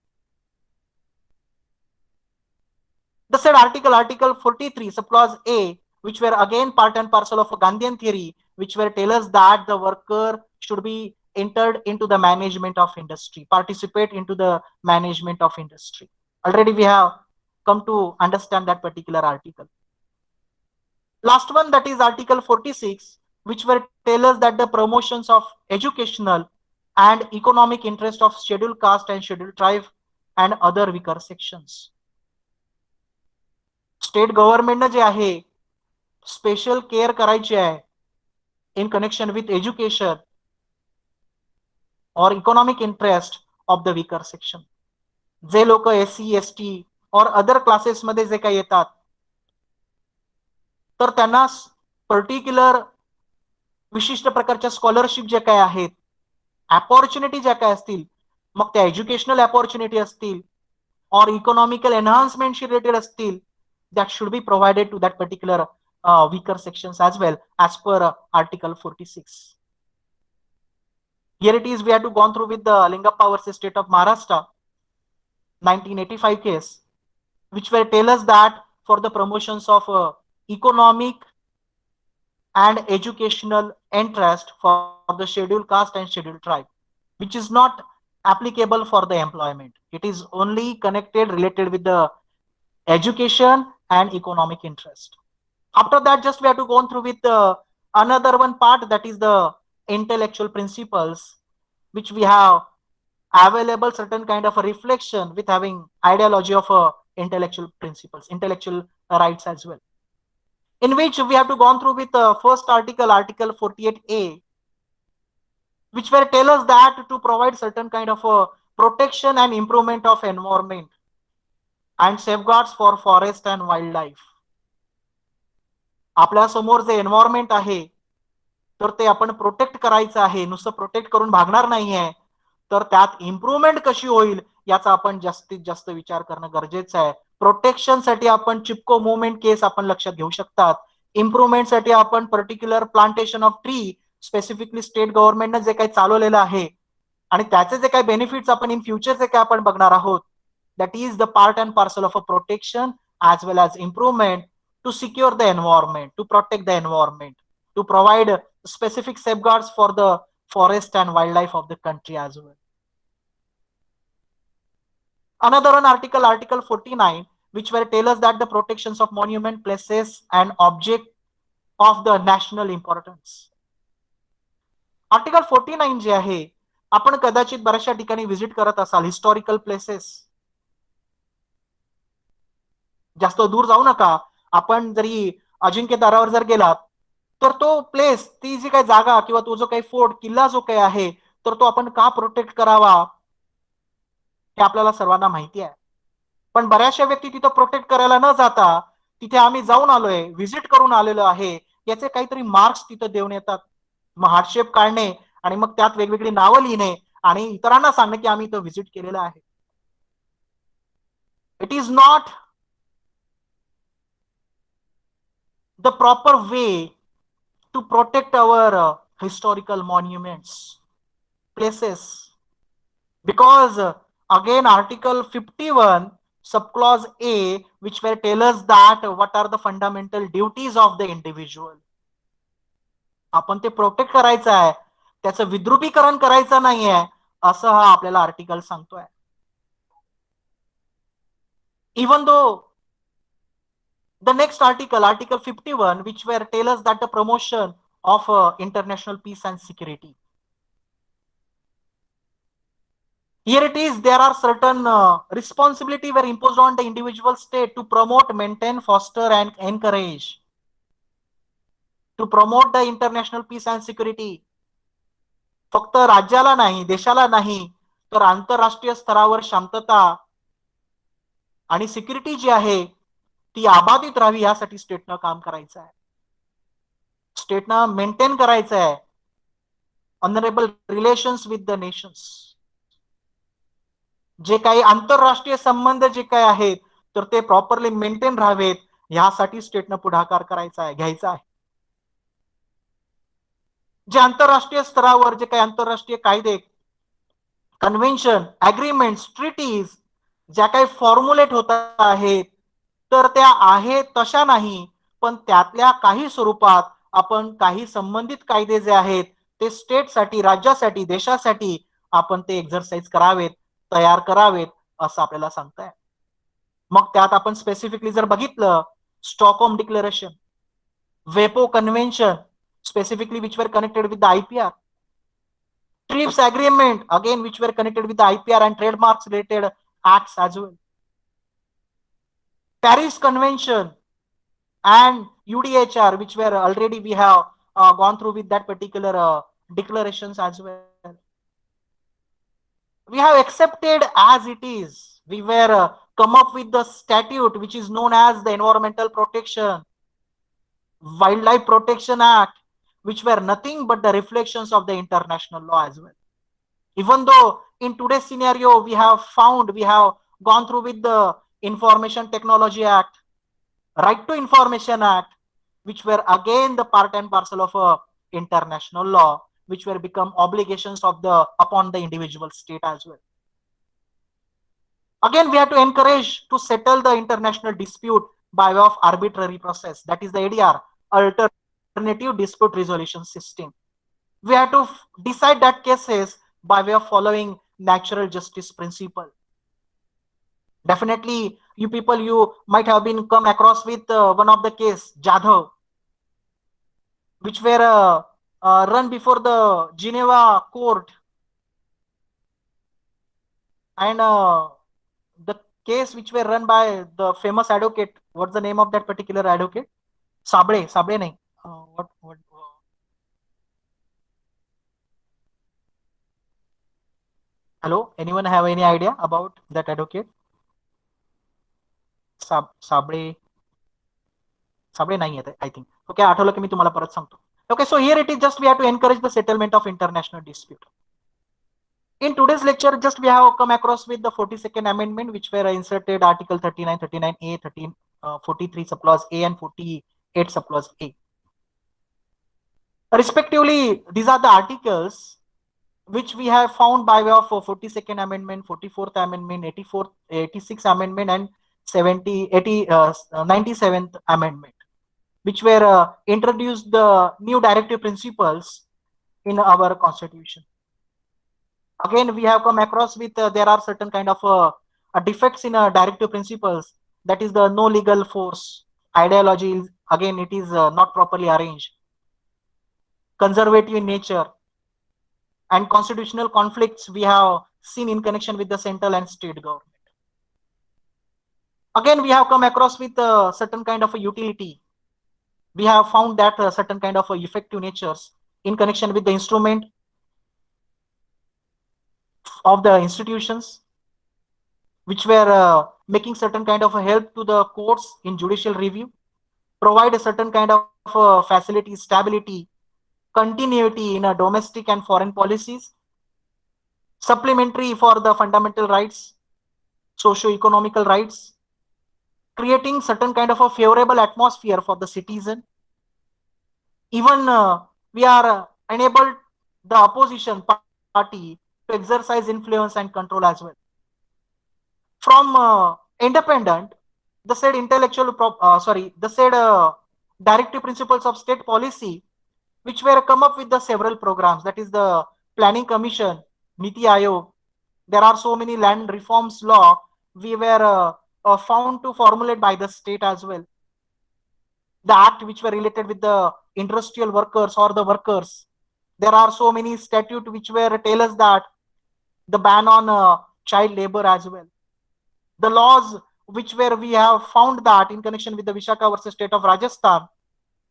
The said article, Article 43, subclause A, which were again part and parcel of a Gandhian theory, which were tell us that the worker should be entered into the management of industry, participate into the management of industry. Already we have come to understand that particular article. Last one, that is Article 46, which were tell us that the promotions of educational and economic interest of scheduled caste and scheduled tribe and other weaker sections. State गव्हर्नमेंटनं जे आहे special care करायची आहे in connection with education और economic interest of the weaker section. जे लोक SC ST और other क्लासेसमध्ये जे काही येतात तर त्यांना पर्टिक्युलर विशिष्ट प्रकारच्या स्कॉलरशिप ज्या काय आहेत, अपॉर्च्युनिटी ज्या काय असतील, मग त्या एज्युकेशनल अपॉर्च्युनिटी असतील और इकॉनॉमिकल एनहान्समेंटशी रिलेटेड असतील, that should be provided to that particular weaker sections as well as per Article 46. Here it is, we have to gone through with the Lingappa versus State of Maharashtra 1985 case, which will tell us that for the promotions of economic and educational interest for the scheduled caste and scheduled tribe, which is not applicable for the employment. It is only connected, related with the education and economic interest. After that, just we have to go through with another one part, that is the intellectual principles, which we have available certain kind of a reflection with having ideology of intellectual principles, intellectual rights as well, in which we have to gone through with the first article, Article 48A, which will tell us that to provide certain kind of a protection and improvement of environment and safeguards for forest and wildlife. आपल्या समोर जे environment आहे तर ते आपण protect करायचं आहे, नुसतं protect करून भागणार नाहीये, तर त्यात इम्प्रूव्हमेंट कशी होईल याचा आपण जास्तीत जास्त विचार करणं गरजेचं आहे. प्रोटेक्शन साठी आपण चिपको मुवमेंट केस आपण लक्षात घेऊ शकतात. इम्प्रूव्हमेंट साठी आपण particular plantation of tree specifically state गव्हर्नमेंटने जे काही चालवलेलं आहे आणि त्याचे जे काही बेनिफिट्स आपण इन फ्युचर जे काही आपण बघणार आहोत, that is the part and parcel of a protection as well as improvement to secure the environment, to protect the environment, to provide specific safeguards for the forest and wildlife of the country as well. Another one article, Article 49, which will tell us that the protections of monument, places and object of the national importance. Article 49 जे आहे, आपण कदाचित बऱ्याचशा ठिकाणी visit करत असाल historical places. जास्त दूर जाऊ नका, आपण जरी अजिंक्यतारावर जर गेलात तर तो प्लेस, ती जी काही जागा किंवा तो जो काही फोर्ट, किल्ला जो काही आहे, तर तो आपण का प्रोटेक्ट करावा हे आपल्याला सर्वांना माहिती आहे. पण बऱ्याचशा व्यक्ती तिथं प्रोटेक्ट करायला न जाता तिथे आम्ही जाऊन आलोय, व्हिजिट करून आलेलो आहे, याचे काहीतरी मार्क्स तिथं देऊन येतात. मग हार्डशेप काढणे आणि मग त्यात वेगवेगळी नावं लिहिणे आणि इतरांना सांगणे की आम्ही इथं व्हिजिट केलेलं आहे. It is not the proper way to protect our historical monuments, places, because again Article 51 subclause A, which will tell us that what are the fundamental duties of the individual. आपण ते protect करायचं आहे, त्याचं विद्रुपीकरण करायचं नाहीये असं हा आपल्याला आर्टिकल सांगतोय. Even though the next article, Article 51, which will tell us that the promotion of international peace and security. Here it is, there are certain responsibility were imposed on the individual state to promote, maintain, foster and encourage, to promote the international peace and security. फक्त राज्याला नाही, देशाला नाही, तर आंतरराष्ट्रीय स्तरावर शांतता आणि सिक्युरिटी जी आहे ती अबाधित राहावी यासाठी स्टेटनं काम करायचं आहे. स्टेटनं मेंटेन करायचं आहे honourable relations with the nations. जे काही आंतरराष्ट्रीय संबंध जे काही आहेत तर ते प्रॉपरली मेंटेन राहावेत यासाठी स्टेटनं पुढाकार करायचा आहे, घ्यायचा आहे. जे आंतरराष्ट्रीय स्तरावर जे काही आंतरराष्ट्रीय कायदे, कन्व्हेन्शन, अग्रीमेंट्स, ट्रिटीज ज्या काही फॉर्म्युलेट होत आहेत तर त्या आहेत तशा नाही, पण त्यातल्या काही स्वरूपात आपण काही संबंधित कायदे जे आहेत ते स्टेटसाठी, राज्यासाठी, देशासाठी आपण ते एक्झरसाइज करावेत, तयार करावेत असं आपल्याला सांगताय. मग त्यात आपण स्पेसिफिकली जर बघितलं, स्टॉकहोम डिक्लेरेशन, वेपो convention specifically which were connected with the IPR, TRIPS agreement again which were connected with the IPR and trademarks related acts as well, Paris Convention and UDHR, which were already we have gone through with that particular declarations as well. We have accepted as it is. We were come up with the statute which is known as the Environmental Protection, Wildlife Protection Act, which were nothing but the reflections of the international law as well. Even though in today's scenario we have gone through with the Information Technology Act, Right to Information Act, which were again the part and parcel of a international law, which were become obligations of the upon the individual state as well. Again, we have to encourage to settle the international dispute by way of arbitrary process. That is the ADR, Alternative Dispute Resolution System. We have to decide that cases by way of following natural justice principle. Definitely, you people, you might have been come across with one of the case, Jadhav, which were run before the Geneva court, and the case which were run by the famous advocate. What's the name of that particular advocate? Sabre nahi. What? Hello, anyone have any idea about that advocate? Sable नाही आहे I think. Okay, आठवलं की मी तुम्हाला परत सांगतो. Okay, so here it is, just we have to encourage the settlement of international dispute. In today's lecture, just we have come across with the 42nd amendment, which were inserted article 39, 39A, 43 subclause A and 48 subclause A. Respectively, these are the articles which we have found by way of 42nd amendment, 44th amendment, 86th amendment, and 97th amendment, which were introduced the new directive principles in our constitution. Again, we have come across with there are certain kind of defects in directive principles. That is the no legal force ideology. Again, it is not properly arranged, conservative in nature, and constitutional conflicts we have seen in connection with the central and state government. Again, we have come across with certain kind of a utility. We have found that certain kind of effective natures in connection with the instrument of the institutions, which were making certain kind of a help to the courts in judicial review, provide a certain kind of facility, stability, continuity in domestic and foreign policies, supplementary for the fundamental rights, socio-economical rights, creating certain kind of a favorable atmosphere for the citizen. Even we are enabled the opposition party to exercise influence and control as well. From independent, the said directive principles of state policy, which were come up with the several programs. That is the Planning Commission, Niti Aayog. There are so many land reforms law we were found to formulate by the state as well. The act which were related with the industrial workers or the workers. There are so many statutes which were tell us that the ban on child labor as well. The laws which were we have found that in connection with the Vishaka versus state of Rajasthan,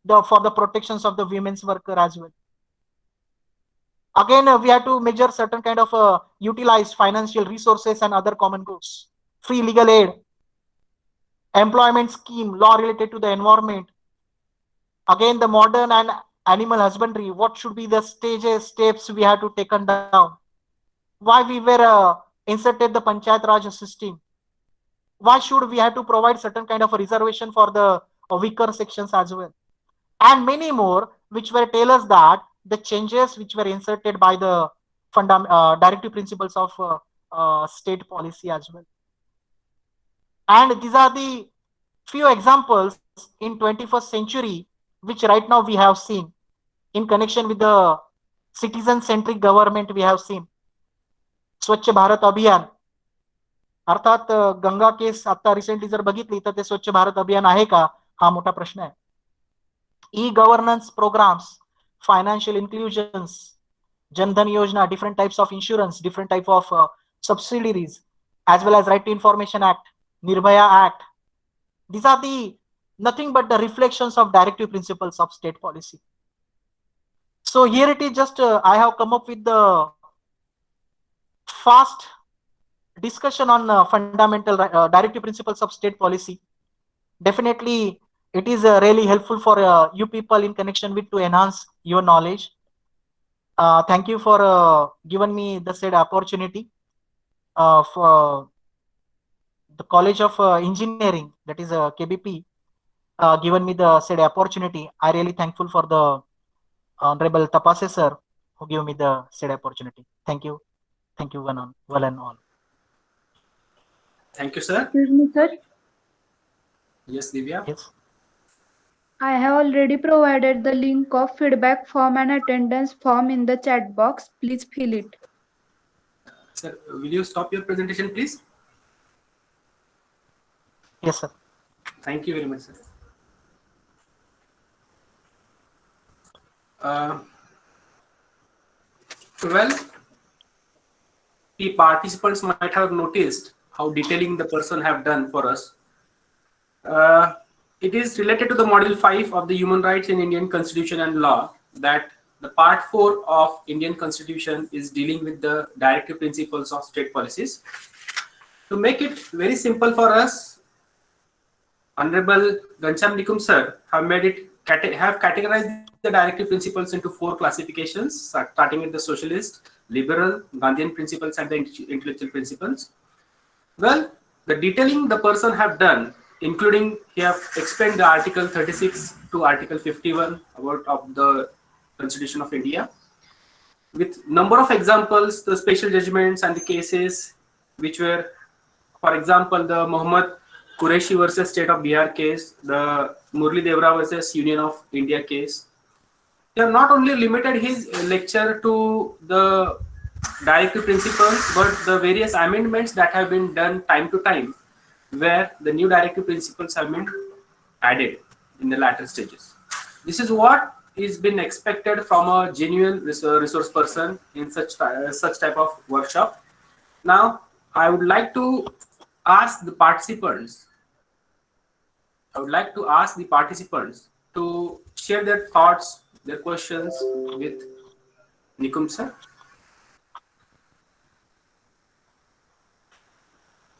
for the protections of the women's worker as well. Again, we have to measure certain kind of utilize financial resources and other common goods. Free legal aid, employment scheme, law related to the environment. Again, the modern and animal husbandry, what should be the steps we have to taken down. Why we were inserted the Panchayat Raj system. Why should we have to provide certain kind of a reservation for the weaker sections as well. And many more, which were tell us that the changes which were inserted by the directive principles of state policy as well. And these are the few examples in 21st century, which right now we have seen in connection with the citizen-centric government we have seen. स्वच्छ भारत अभियान, अर्थात Ganga case आता recently जर बघितली तर ते स्वच्छ भारत अभियान आहे का हा मोठा प्रश्न आहे. E-governance programs, financial inclusions, Jan Dhan Yojana, different types of insurance, different type of subsidiaries, as well as Right to Information Act, Nirbhaya Act. These are the nothing but the reflections of directive principles of state policy. So here it is just I have come up with the fast discussion on fundamental directive principles of state policy. Definitely, it is really helpful for you people in connection with to enhance your knowledge. Thank you for giving me the said opportunity for the College of Engineering, that is KBP, given me the said opportunity. I really thankful for the Honorable Tapase sir who gave me the said opportunity. Thank you one and all. Thank you, sir. Excuse me, sir. Yes, Divya. Yes. I have already provided the link of feedback form and attendance form in the chat box. Please fill it. Sir, will you stop your presentation, please? Yes, sir. Thank you very much, sir. Well, the participants might have noticed how detailing the person have done for us. It is related to the Module 5 of the Human Rights in Indian Constitution and Law, that the Part 4 of Indian Constitution is dealing with the directive principles of state policies. To make it very simple for us, Honorable Ghanshyam Nikum sir have categorized the directive principles into 4 classifications, starting with the socialist, liberal, Gandhian principles, and the intellectual principles. Well, the detailing the person have done, including he have explained the Article 36 to Article 51 about of the Constitution of India, with number of examples, the special judgments and the cases, which were, for example, the Muhammad Qureshi versus State of Bihar case, the Murli Devra versus Union of India case. They have not only limited his lecture to the directive principles, but the various amendments that have been done time to time, where the new directive principles have been added in the latter stages. This is what is been expected from a genuine resource person in such type of workshop. Now, I would like to ask the participants. To share their thoughts, their questions with Nikum sir.